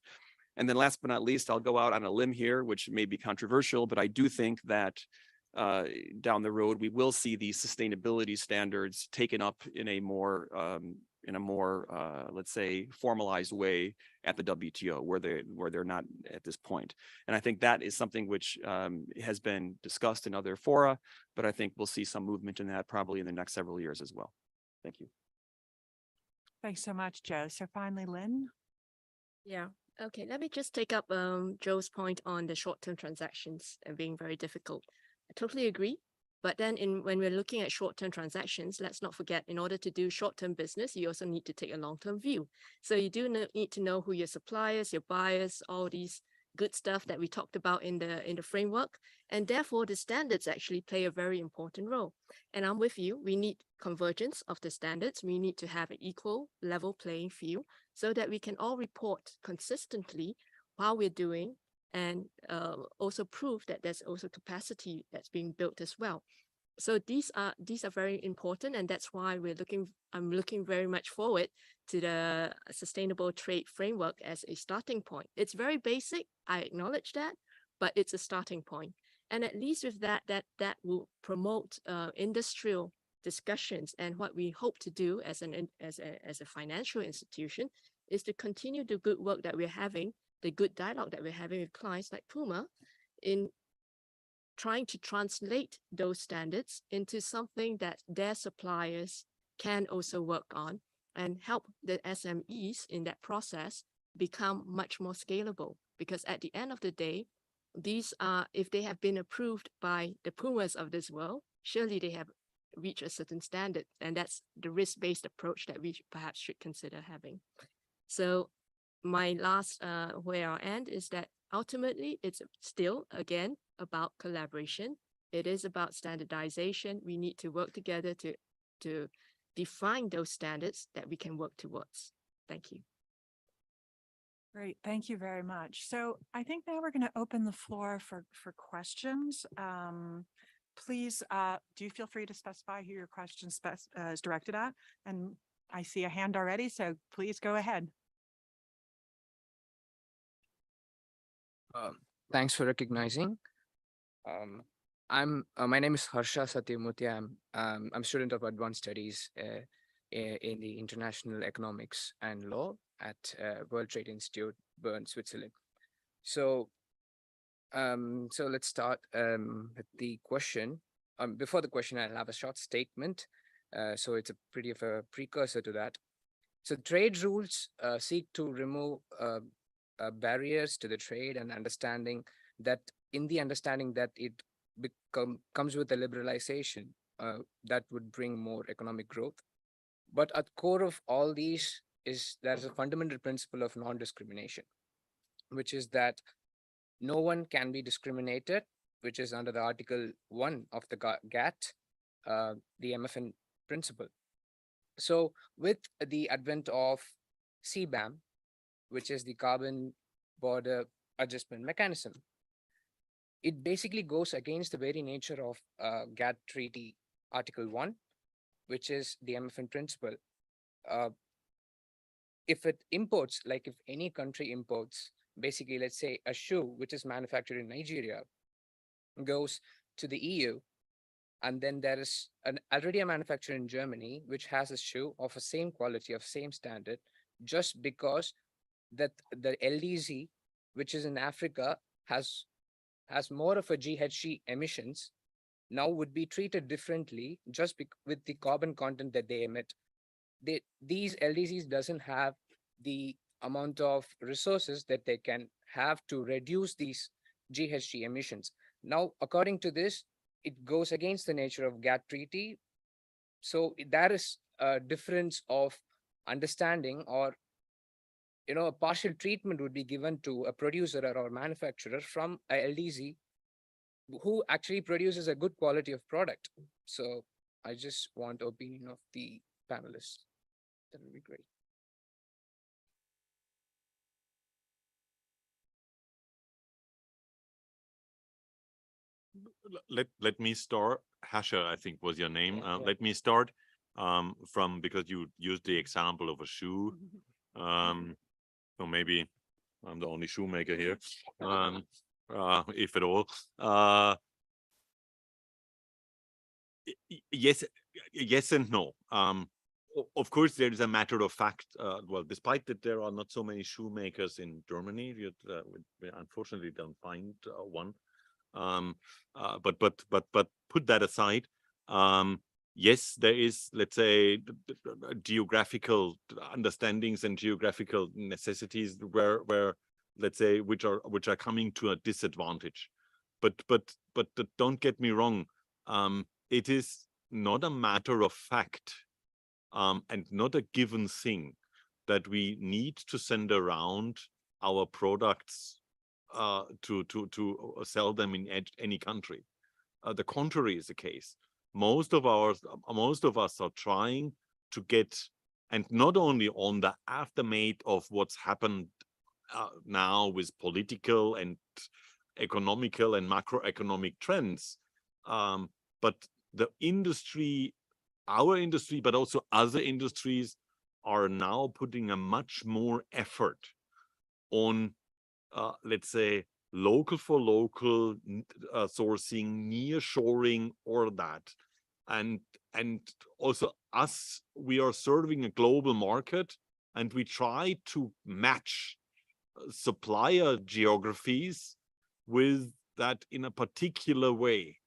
And then last but not least, I'll go out on a limb here, which may be controversial, but I do think that down the road, we will see these sustainability standards taken up in a more, let's say, formalized way at the WTO, where they're not at this point. And I think that is something which has been discussed in other fora, but I think we'll see some movement in that probably in the next several years as well. Thank you. Thanks so much, Joe. So finally, Lynn. Yeah. Okay. Let me just take up Joe's point on the short-term transactions and being very difficult. I totally agree. But then when we're looking at short-term transactions, let's not forget, in order to do short-term business, you also need to take a long-term view. So you do need to know who your suppliers, your buyers, all these good stuff that we talked about in the framework. And therefore, the standards actually play a very important role. And I'm with you. We need convergence of the standards. We need to have an equal level playing field so that we can all report consistently how we're doing, and also prove that there's also capacity that's being built as well. So these are very important, and that's why I'm looking very much forward to the sustainable trade framework as a starting point. It's very basic, I acknowledge that, but it's a starting point. And at least with that will promote industrial discussions. And what we hope to do as a financial institution is to continue the good work that we're having, the good dialogue that we're having with clients like Puma, in trying to translate those standards into something that their suppliers can also work on, and help the SMEs in that process become much more scalable. Because at the end of the day, these are, if they have been approved by the Pumas of this world, surely they have reached a certain standard, and that's the risk-based approach that we perhaps should consider having. So my last where I'll end is that ultimately it's still, again, about collaboration. It is about standardization. We need to work together to define those standards that we can work towards. Thank you. Great, thank you very much. So I think now we're going to open the floor for questions. Please do feel free to specify who your question is directed at. And I see a hand already, so please go ahead. Thanks for recognizing. My name is Harsha Satyamurthy. I'm a student of advanced studies in the international economics and law at World Trade Institute, Bern, Switzerland. So let's start with the question. Before the question, I'll have a short statement. So it's a pretty of a precursor to that. So trade rules seek to remove barriers to the trade, and understanding that it comes with a liberalization that would bring more economic growth. But at core of all these is there's a fundamental principle of non-discrimination, which is that no one can be discriminated, which is under the Article 1 of the GATT, the MFN principle. So with the advent of CBAM, which is the Carbon Border Adjustment Mechanism, it basically goes against the very nature of GATT Treaty Article 1, which is the MFN principle. If it imports, like if any country imports basically, let's say a shoe which is manufactured in Nigeria goes to the EU, and then there is already a manufacturer in Germany which has a shoe of the same quality, of same standard, just because that the LDZ, which is in Africa, has more of a GHG emissions, now would be treated differently just with the carbon content that they emit. These LDCs doesn't have the amount of resources that they can have to reduce these GHG emissions. Now, according to this, it goes against the nature of GATT treaty. So that is a difference of understanding, or a partial treatment would be given to a producer or manufacturer from a LDZ who actually produces a good quality of product. So I just want opinion of the panelists. That would be great. Let me start. Hasha, I think was your name. Yeah. Let me start from, because you used the example of a shoe. So maybe I'm the only shoemaker here, if at all. Yes and no. Of course, there is a matter of fact. Well, despite that there are not so many shoemakers in Germany, we unfortunately don't find one. But put that aside. Yes, there is, let's say, geographical understandings and geographical necessities where let's say which are coming to a disadvantage. But don't get me wrong. It is not a matter of fact, and not a given thing that we need to send around our products to sell them in any country. The contrary is the case. Most of us are trying to get, and not only on the aftermath of what's happened now with political and economical and macroeconomic trends, but the industry, our industry, but also other industries are now putting a much more effort on, let's say, local for local sourcing, nearshoring, or that. And also us, we are serving a global market, and we try to match supplier geographies with that in a particular way.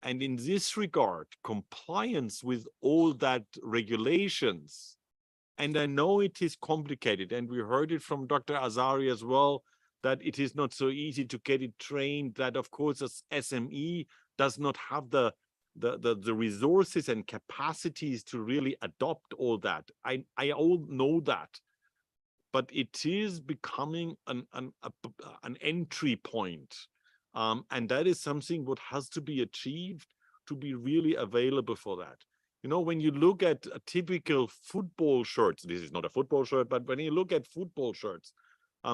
And in this regard, compliance with all that regulations, and I know it is complicated, and we heard it from Dr. Azari as well, that it is not so easy to get it trained, that of course as SME does not have the resources and capacities to really adopt all that. I all know that, but it is becoming an entry point. And that is something what has to be achieved to be really available for that. When you look at a typical football shirts, this is not a football shirt, but when you look at football shirts,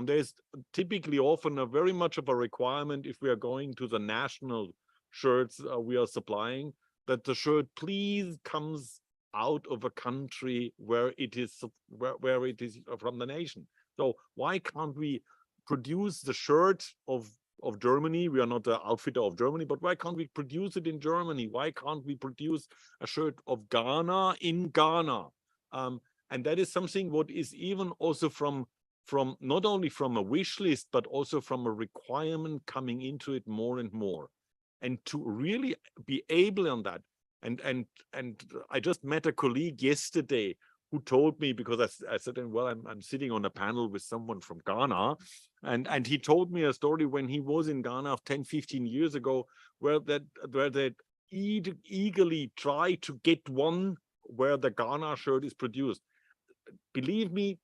there's typically often a very much of a requirement, if we are going to the national shirts we are supplying, that the shirt please comes out of a country where it is from the nation. So why can't we produce the shirt of Germany? We are not the outfitter of Germany, but why can't we produce it in Germany? Why can't we produce a shirt of Ghana in Ghana? And that is something what is even also from not only from a wish list, but also from a requirement coming into it more and more. And to really be able on that. And I just met a colleague yesterday who told me, because I said, well, I'm sitting on a panel with someone from Ghana, and he told me a story when he was in Ghana 10, 15 years ago, where they eagerly try to get one where the Ghana shirt is produced. Believe me,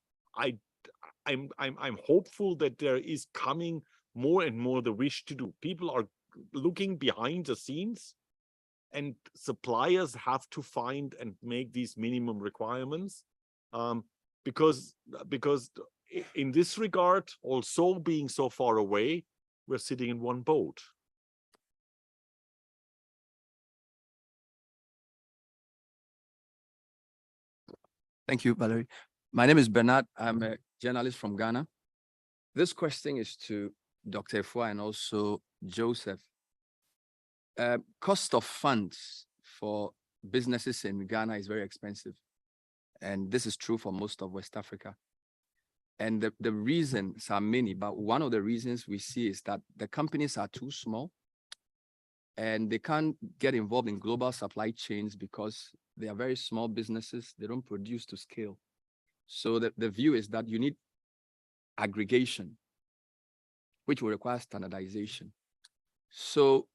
I'm hopeful that there is coming more and more the wish to do. People are looking behind the scenes, and suppliers have to find and make these minimum requirements, because in this regard, also being so far away, we're sitting in one boat. Thank you, Valerie. My name is Bernard. I'm a journalist from Ghana. This question is to Dr. Efua and also Joseph. Cost of funds for businesses in Ghana is very expensive. And this is true for most of West Africa. And the reasons are many, but one of the reasons we see is that the companies are too small and they can't get involved in global supply chains because they are very small businesses. They don't produce to scale. So the view is that you need aggregation, which will require standardization. So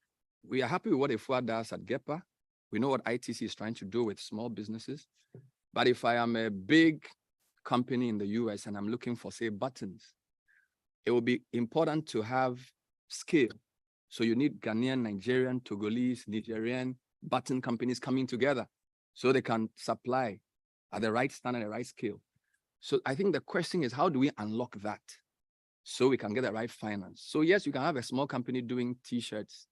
we are happy with what Efua does at GEPA. We know what ITC is trying to do with small businesses. But if I am a big company in the US and I'm looking for, say, buttons, it will be important to have scale. So you need Ghanaian, Nigerian, Togolese, Nigerian button companies coming together so they can supply at the right standard, the right scale. So I think the question is, how do we unlock that so we can get the right finance? So yes, you can have a small company doing T-shirts,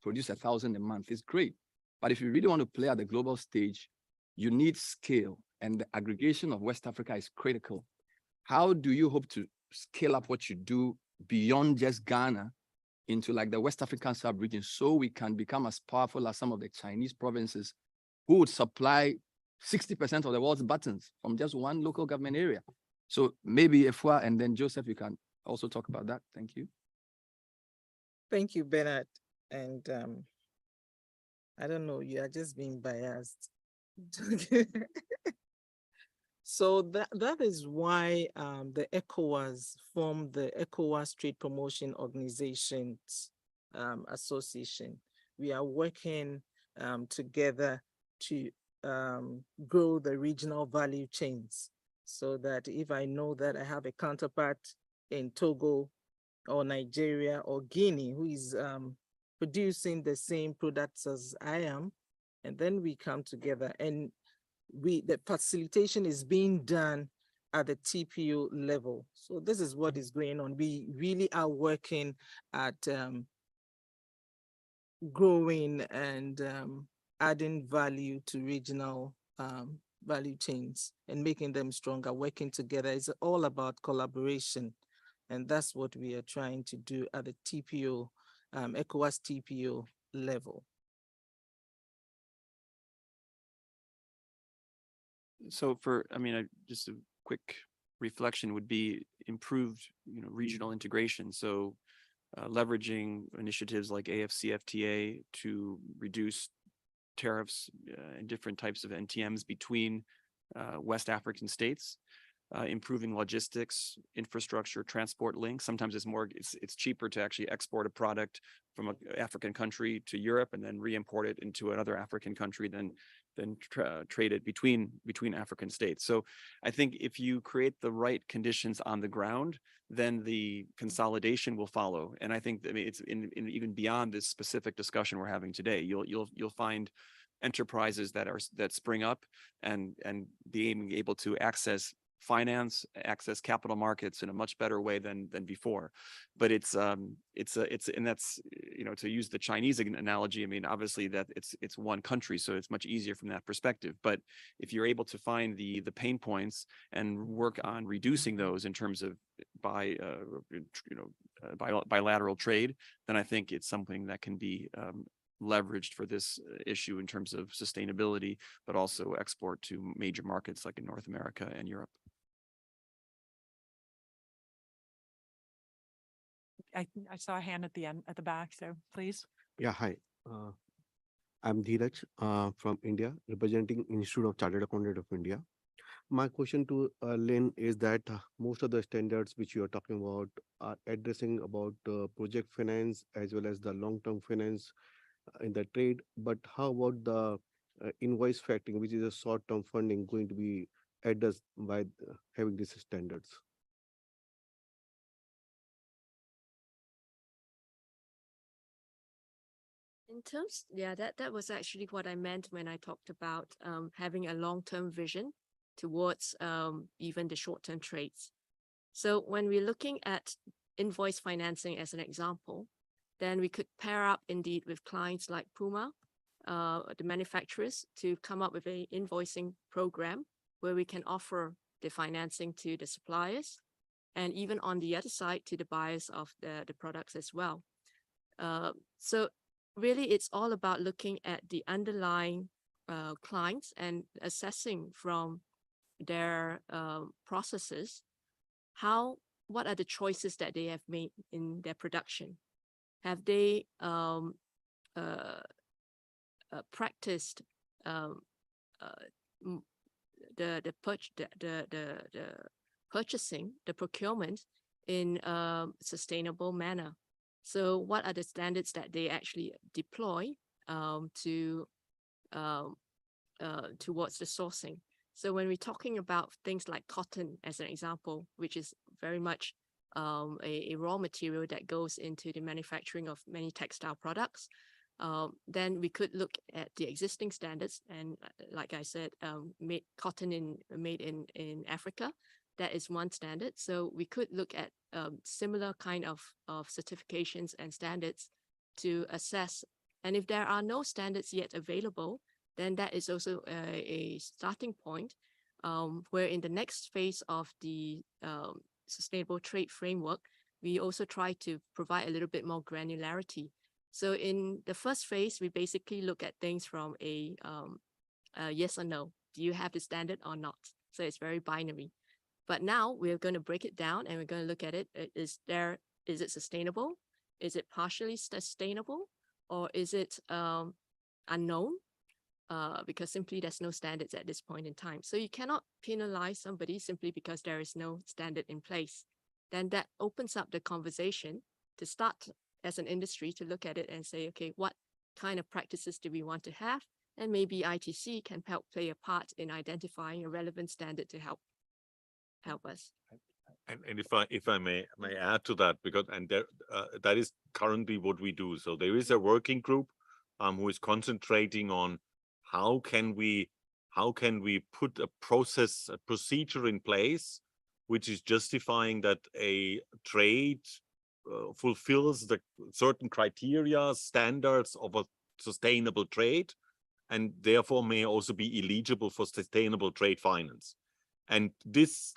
produce 1,000 a month. It's great. But if you really want to play at the global stage, you need scale, and the aggregation of West Africa is critical. How do you hope to scale up what you do beyond just Ghana into like the West African sub-region so we can become as powerful as some of the Chinese provinces who would supply 60% of the world's buttons from just one local government area? So maybe Efua and then Joseph, you can also talk about that. Thank you. Thank you, Bernard. And I don't know, you are just being biased. So that is why the ECOWAS formed the ECOWAS Trade Promotion Organizations Association. We are working together to grow the regional value chains, so that if I know that I have a counterpart in Togo or Nigeria or Guinea who is producing the same products as I am, and then we come together, and the facilitation is being done at the TPO level. So this is what is going on. We really are working at growing and adding value to regional value chains and making them stronger, working together. It's all about collaboration. And that's what we are trying to do at the TPO, ECOWAS TPO level. So just a quick reflection would be improved, regional integration. So leveraging initiatives like AFCFTA to reduce tariffs and different types of NTMs between West African states, improving logistics, infrastructure, transport links. Sometimes it's cheaper to actually export a product from an African country to Europe and then re-import it into another African country than trade it between African states. So I think if you create the right conditions on the ground, then the consolidation will follow. And I think it's even beyond this specific discussion we're having today. You'll find enterprises that spring up and being able to access finance, access capital markets in a much better way than before. But and that's, to use the Chinese analogy, obviously that it's one country, so it's much easier from that perspective. But if you're able to find the pain points and work on reducing those in terms of bilateral trade, then I think it's something that can be leveraged for this issue in terms of sustainability, but also export to major markets like in North America and Europe. I saw a hand at the end, at the back, so please. Yeah, hi. I'm Dheeraj from India, representing Institute of Chartered Accountant of India. My question to Lynn is that most of the standards which you are talking about are addressing about project finance as well as the long-term finance in the trade. But how about the invoice factoring, which is a short-term funding, going to be addressed by having these standards? In terms, that was actually what I meant when I talked about having a long-term vision towards even the short-term trades. So when we're looking at invoice financing as an example, then we could pair up indeed with clients like Puma, the manufacturers, to come up with an invoicing program where we can offer the financing to the suppliers. and even on the other side to the buyers of the products as well. So really, it's all about looking at the underlying clients and assessing from their processes what are the choices that they have made in their production. Have they practiced the purchasing, the procurement in a sustainable manner? So what are the standards that they actually deploy towards the sourcing? So when we're talking about things like cotton, as an example, which is very much a raw material that goes into the manufacturing of many textile products, then we could look at the existing standards. And like I said, made in Africa, that is one standard. So we could look at similar kind of certifications and standards to assess. And if there are no standards yet available, then that is also a starting point where in the next phase of the sustainable trade framework, we also try to provide a little bit more granularity. So in the first phase, we basically look at things from a yes or no. Do you have the standard or not? So it's very binary. But now we're going to break it down and we're going to look at it. Is it sustainable? Is it partially sustainable? Or is it unknown? Because simply there's no standards at this point in time. So you cannot penalize somebody simply because there is no standard in place. Then that opens up the conversation to start as an industry to look at it and say, okay, what kind of practices do we want to have? And maybe ITC can help play a part in identifying a relevant standard to help us. And if I may add to that, because that is currently what we do. So there is a working group who is concentrating on how can we put a procedure in place which is justifying that a trade fulfills the certain criteria, standards of a sustainable trade, and therefore may also be eligible for sustainable trade finance. And this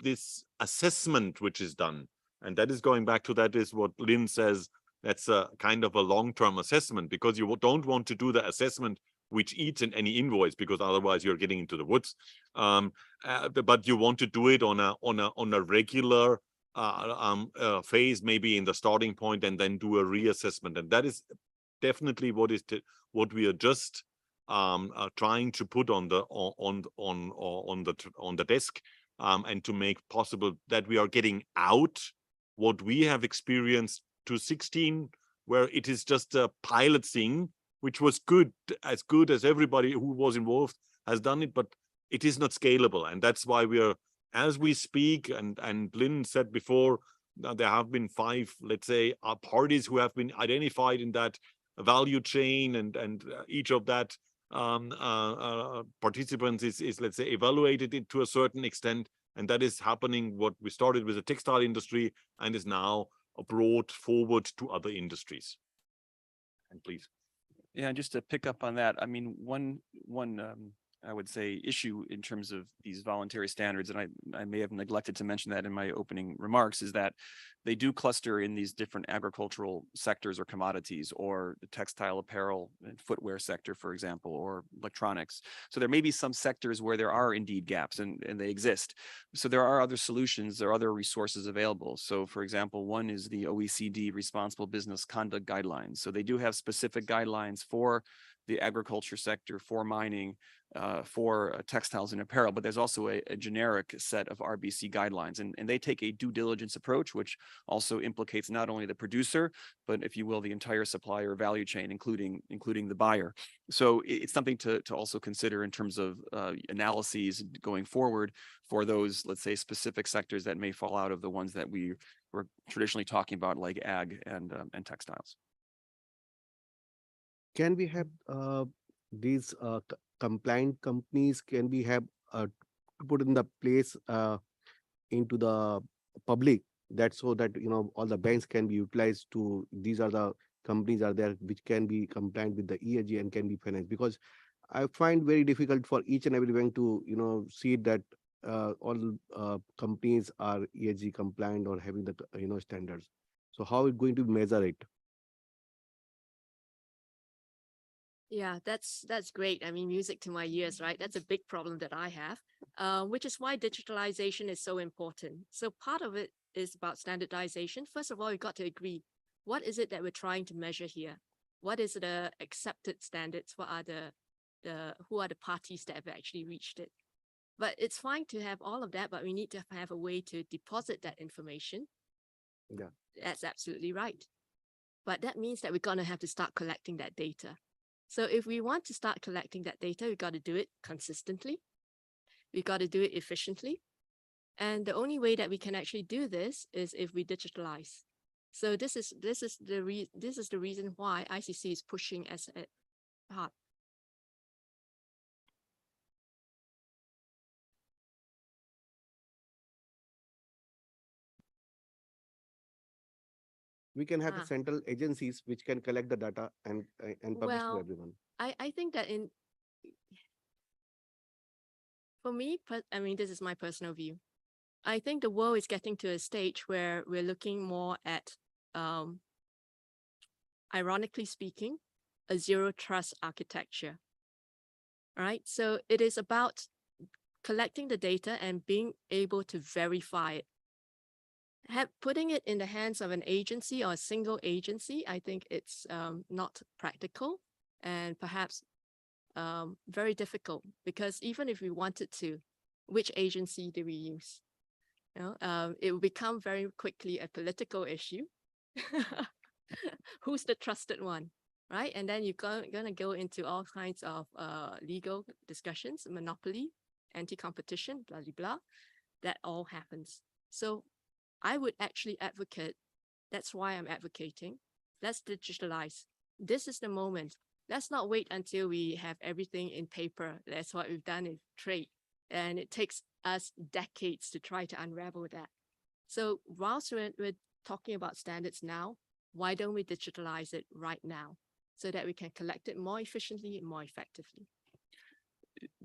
assessment which is done, and that is going back to that is what Lynn says, that's a kind of a long-term assessment, because you don't want to do the assessment which eats in any invoice, because otherwise you're getting into the woods. But you want to do it on a regular phase, maybe in the starting point, and then do a reassessment. And that is definitely what we are just trying to put on the desk, and to make possible that we are getting out what we have experienced to 16, where it is just a pilot thing, which was good as everybody who was involved has done it, but it is not scalable. And that's why we are, as we speak, and Lynn said before, there have been 5, let's say, parties who have been identified in that value chain, and each of that participants is, let's say, evaluated it to a certain extent. And that is happening, what we started with the textile industry and is now brought forward to other industries. And please. Yeah, just to pick up on that, I mean, one I would say issue in terms of these voluntary standards, and I may have neglected to mention that in my opening remarks, is that they do cluster in these different agricultural sectors or commodities, or the textile, apparel, and footwear sector, for example, or electronics. So there may be some sectors where there are indeed gaps, and they exist. So there are other solutions, there are other resources available. So for example, one is the OECD Responsible Business Conduct Guidelines. So they do have specific guidelines for the agriculture sector, for mining, for textiles and apparel, but there's also a generic set of RBC guidelines, and they take a due diligence approach, which also implicates not only the producer, but, if you will, the entire supplier value chain, including the buyer. So it's something to also consider in terms of analyses going forward for those, let's say, specific sectors that may fall out of the ones that we were traditionally talking about, like ag and textiles. Can we have these compliant companies? Can we have put in the place into the public, that so that all the banks can be utilized to, these are the companies are there which can be compliant with the ESG and can be financed? Because I find very difficult for each and every bank to see that all companies are ESG compliant or having the standards. So how are we going to measure it? Yeah, that's great. I mean, music to my ears, right? That's a big problem that I have, which is why digitalization is so important. So part of it is about standardization. First of all, you've got to agree, what is it that we're trying to measure here? What is the accepted standards? What are who are the parties that have actually reached it? But it's fine to have all of that, but we need to have a way to deposit that information. Yeah. That's absolutely right. But that means that we're going to have to start collecting that data. So if we want to start collecting that data, we've got to do it consistently. We've got to do it efficiently. And the only way that we can actually do this is if we digitalize. So this is the reason why ICC is pushing as hard. We can have the central agencies which can collect the data and publish to Well, everyone. I think that for me, I mean, this is my personal view. I think the world is getting to a stage where we're looking more at, ironically speaking, a zero trust architecture. Right? So it is about collecting the data and being able to verify it. Putting it in the hands of an agency or a single agency, I think it's not practical and perhaps very difficult, because even if we wanted to, which agency do we use? It will become very quickly a political issue. Who's the trusted one, right? And then you're going to go into all kinds of legal discussions, monopoly, anti-competition, blah, blah, blah. That all happens. So I would actually advocate, that's why I'm advocating, let's digitalize. This is the moment. Let's not wait until we have everything in paper. That's what we've done in trade. And it takes us decades to try to unravel that. So whilst we're talking about standards now, why don't we digitalize it right now so that we can collect it more efficiently and more effectively?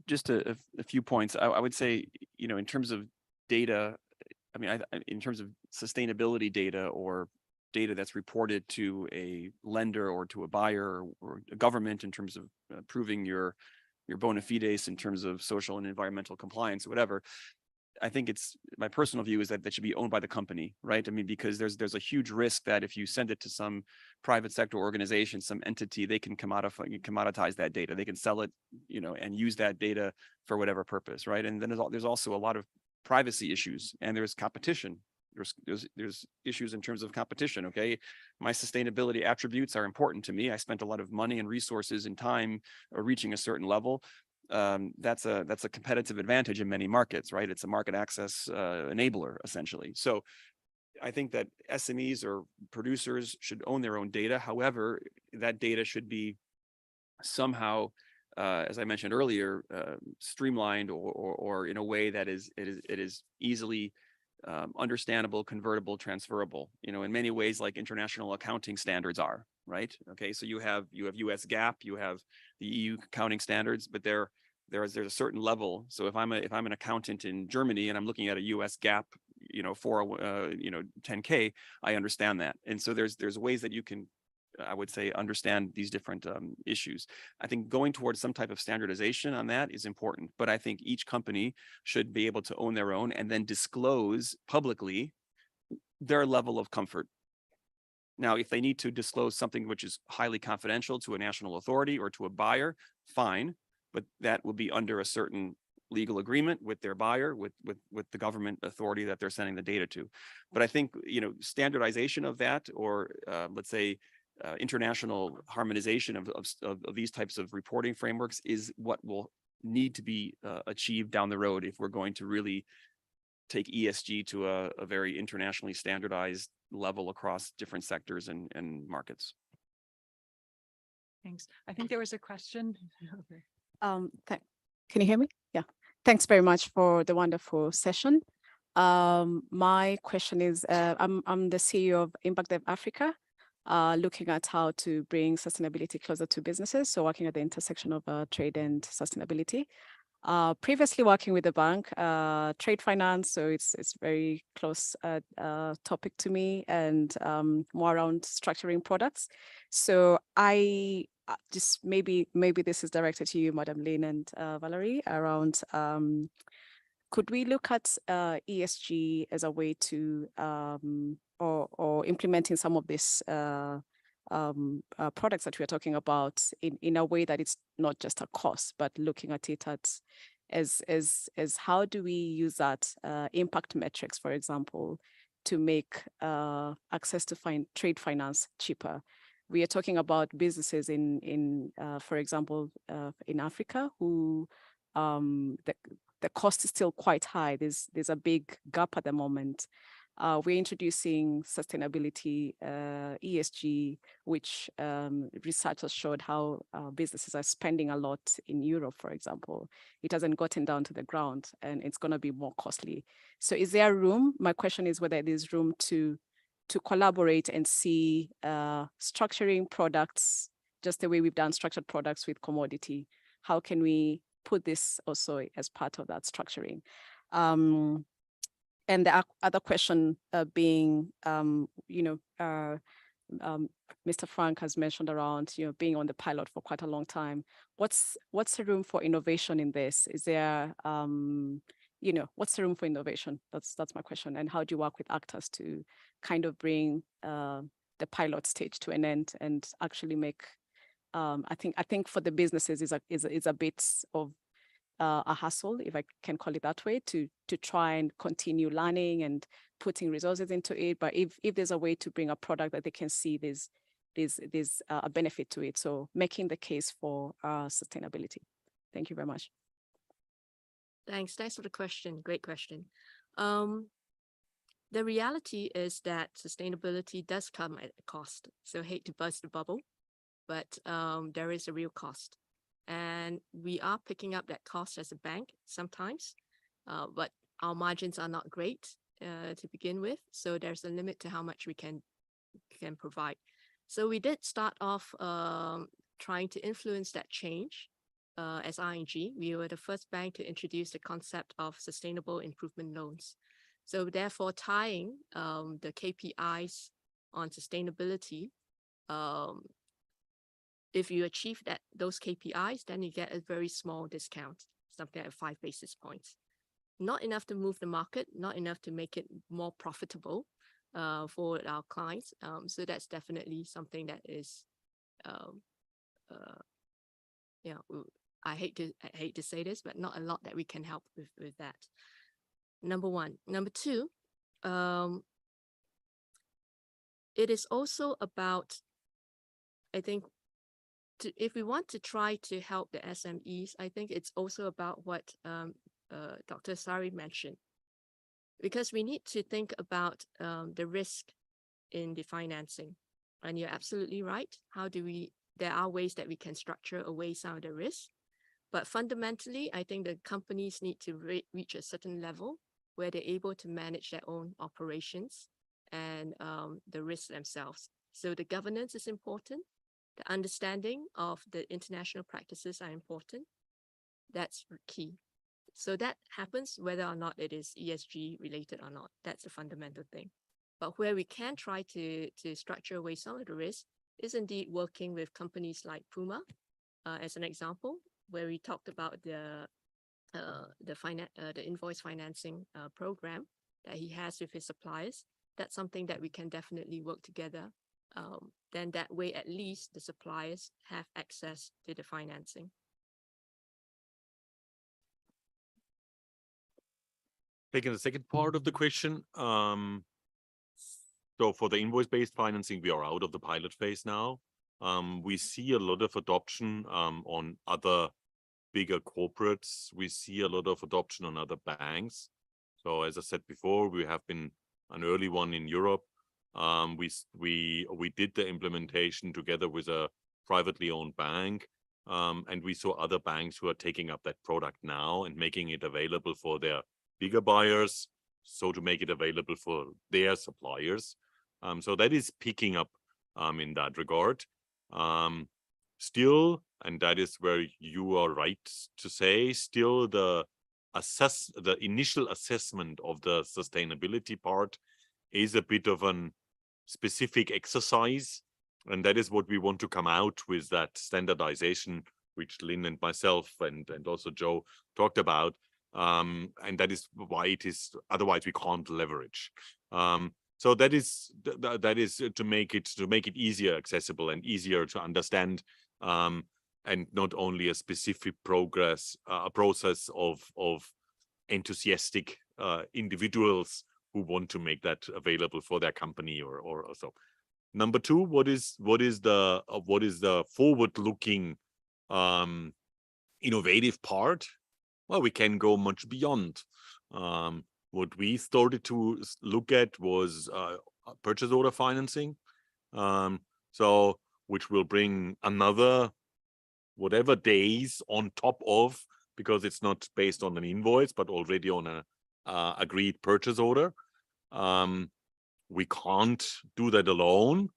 Just a few points. I would say, in terms of data, I mean, in terms of sustainability data or data that's reported to a lender or to a buyer or a government in terms of proving your bona fides in terms of social and environmental compliance or whatever, I think it's my personal view is that that should be owned by the company, right? I mean, because there's a huge risk that if you send it to some private sector organization, some entity, they can commoditize that data. They can sell it, and use that data for whatever purpose, right? And then there's also a lot of privacy issues, and there's competition. There's issues in terms of competition. Okay, my sustainability attributes are important to me. I spent a lot of money and resources and time reaching a certain level. That's a competitive advantage in many markets, right? It's a market access enabler, essentially. So I think that SMEs or producers should own their own data. However, that data should be somehow, as I mentioned earlier, streamlined or in a way that it is easily understandable, convertible, transferable, in many ways like international accounting standards are, right? Okay, so you have US GAAP, you have the EU accounting standards, but there's a certain level. So if I'm an accountant in Germany and I'm looking at a US GAAP, for 10K, I understand that. And so there's ways that you can, I would say, understand these different issues. I think going towards some type of standardization on that is important, but I think each company should be able to own their own and then disclose publicly their level of comfort. Now, if they need to disclose something which is highly confidential to a national authority or to a buyer, fine, but that will be under a certain legal agreement with their buyer, with the government authority that they're sending the data to. But I think, standardization of that, or let's say, international harmonization of these types of reporting frameworks is what will need to be achieved down the road if we're going to really take ESG to a very internationally standardized level across different sectors and markets. Thanks. I think there was a question. Can you hear me? Yeah. Thanks very much for the wonderful session. My question is, I'm the CEO of Impact Dev Africa, looking at how to bring sustainability closer to businesses. So working at the intersection of trade and sustainability. Previously working with the bank, trade finance, so it's very close topic to me, and more around structuring products. So I just maybe this is directed to you, Madam Lynn and Valerie, around could we look at ESG as a way to or implementing some of these products that we're talking about in a way that it's not just a cost, but looking at it as how do we use that impact metrics, for example, to make access to trade finance cheaper. We are talking about businesses in for example, in Africa who the cost is still quite high. There's a big gap at the moment. We're introducing sustainability, ESG, which research has showed how businesses are spending a lot in Europe, for example. It hasn't gotten down to the ground, and it's going to be more costly. So is there room? My question is whether there's room to collaborate and see structuring products, just the way we've done structured products with commodity. How can we put this also as part of that structuring? And the other question being, Mr. Frank has mentioned around, being on the pilot for quite a long time. What's the room for innovation in this? Is there, what's the room for innovation? That's my question. And how do you work with actors to kind of bring the pilot stage to an end and actually make, I think for the businesses is a bit of a hassle, if I can call it that way, to try and continue learning and putting resources into it. But if there's a way to bring a product that they can see there's a benefit to it, so making the case for sustainability. Thank you very much. Thanks for the question. Great question. The reality is that sustainability does come at a cost. So I hate to burst the bubble, but there is a real cost. And we are picking up that cost as a bank sometimes, but our margins are not great to begin with. So there's a limit to how much we can provide. So we did start off trying to influence that change as ING. We were the first bank to introduce the concept of sustainable improvement loans. So therefore tying the KPIs on sustainability, if you achieve those KPIs, then you get a very small discount, something like 5 basis points. Not enough to move the market, not enough to make it more profitable for our clients. So that's definitely something that is, I hate to say this, but not a lot that we can help with that. Number one. Number two, it is also about, I think, if we want to try to help the SMEs, I think it's also about what Dr. Sari mentioned, because we need to think about the risk in the financing. And you're absolutely right. There are ways that we can structure away some of the risk, but fundamentally, I think the companies need to reach a certain level where they're able to manage their own operations and the risks themselves. So the governance is important. The understanding of the international practices are important. That's key. So that happens whether or not it is ESG related or not. That's a fundamental thing. But where we can try to structure away some of the risk is indeed working with companies like Puma, as an example, where we talked about the invoice financing program that he has with his suppliers. That's something that we can definitely work together. Then that way, at least the suppliers have access to the financing. Taking the second part of the question. So for the invoice-based financing, we are out of the pilot phase now. We see a lot of adoption on other bigger corporates. We see a lot of adoption on other banks. So as I said before, we have been an early one in Europe. We did the implementation together with a privately owned bank, and we saw other banks who are taking up that product now and making it available for their bigger buyers, so to make it available for their suppliers. So that is picking up in that regard. Still, and that is where you are right to say, still the initial assessment of the sustainability part is a bit of an specific exercise. And that is what we want to come out with, that standardization, which Lynn and myself and also Joe talked about. And that is why it is, otherwise we can't leverage. So that is to make it easier accessible and easier to understand, and not only a specific process of enthusiastic individuals who want to make that available for their company or so. Number two, what is the forward-looking innovative part? Well, we can go much beyond. What we started to look at was purchase order financing. So which will bring another whatever days on top of, because it's not based on an invoice, but already on a agreed purchase order. We can't do that alone.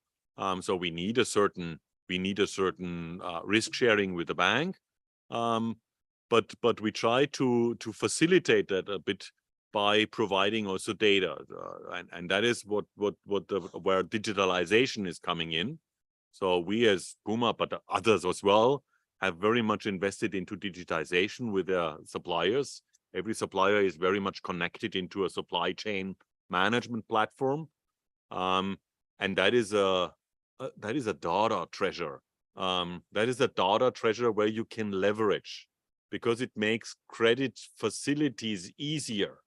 So we need a certain risk sharing with the bank. But we try to facilitate that a bit by providing also data, and that is where digitalization is coming in. So we as Puma, but others as well, have very much invested into digitization with their suppliers. Every supplier is very much connected into a supply chain management platform, and that is a data treasure. That is a data treasure where you can leverage, because it makes credit facilities easier.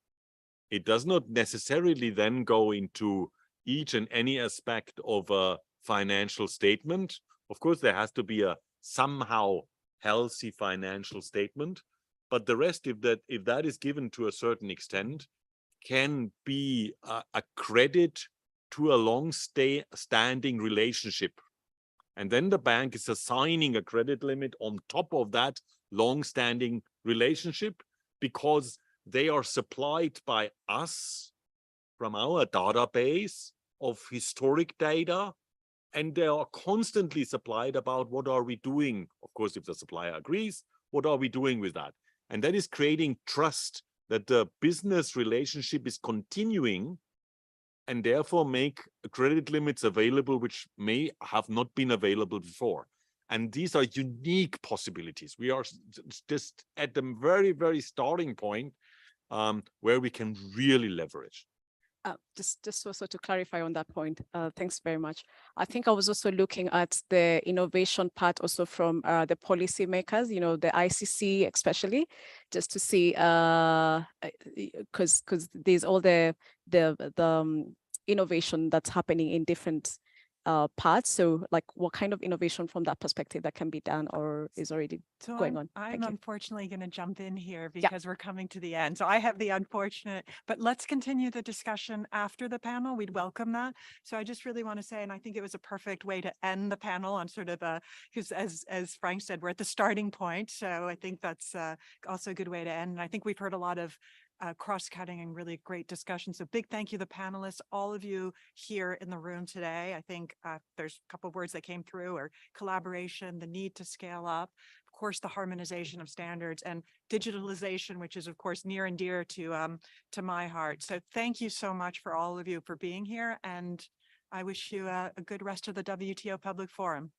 It does not necessarily then go into each and any aspect of a financial statement. Of course, there has to be a somehow healthy financial statement, but the rest, if that is given to a certain extent, can be a credit to a long-standing relationship. And then the bank is assigning a credit limit on top of that long-standing relationship, because they are supplied by us from our database of historic data, and they are constantly supplied about what are we doing. Of course, if the supplier agrees, what are we doing with that? And that is creating trust that the business relationship is continuing, and therefore make credit limits available which may have not been available before. And these are unique possibilities. We are just at the very, very starting point, where we can really leverage. Just also to clarify on that point, thanks very much. I think I was also looking at the innovation part also from the policymakers, the ICC especially, just to see, because there's all the innovation that's happening in different parts. So like what kind of innovation from that perspective that can be done or is already going on? I'm Thank you. unfortunately going to jump in here because we're coming to the end. So I have the unfortunate, but let's continue the discussion after the panel. We'd welcome that. So I just really want to say, and I think it was a perfect way to end the panel on sort of because as Frank said, we're at the starting point. So I think that's also a good way to end. And I think we've heard a lot of cross-cutting and really great discussion. So big thank you to the panelists, all of you here in the room today. I think there's a couple of words that came through, or collaboration, the need to scale up, of course, the harmonization of standards, and digitalization, which is of course near and dear to my heart. So thank you so much for all of you for being here, and I wish you a good rest of the WTO Public Forum.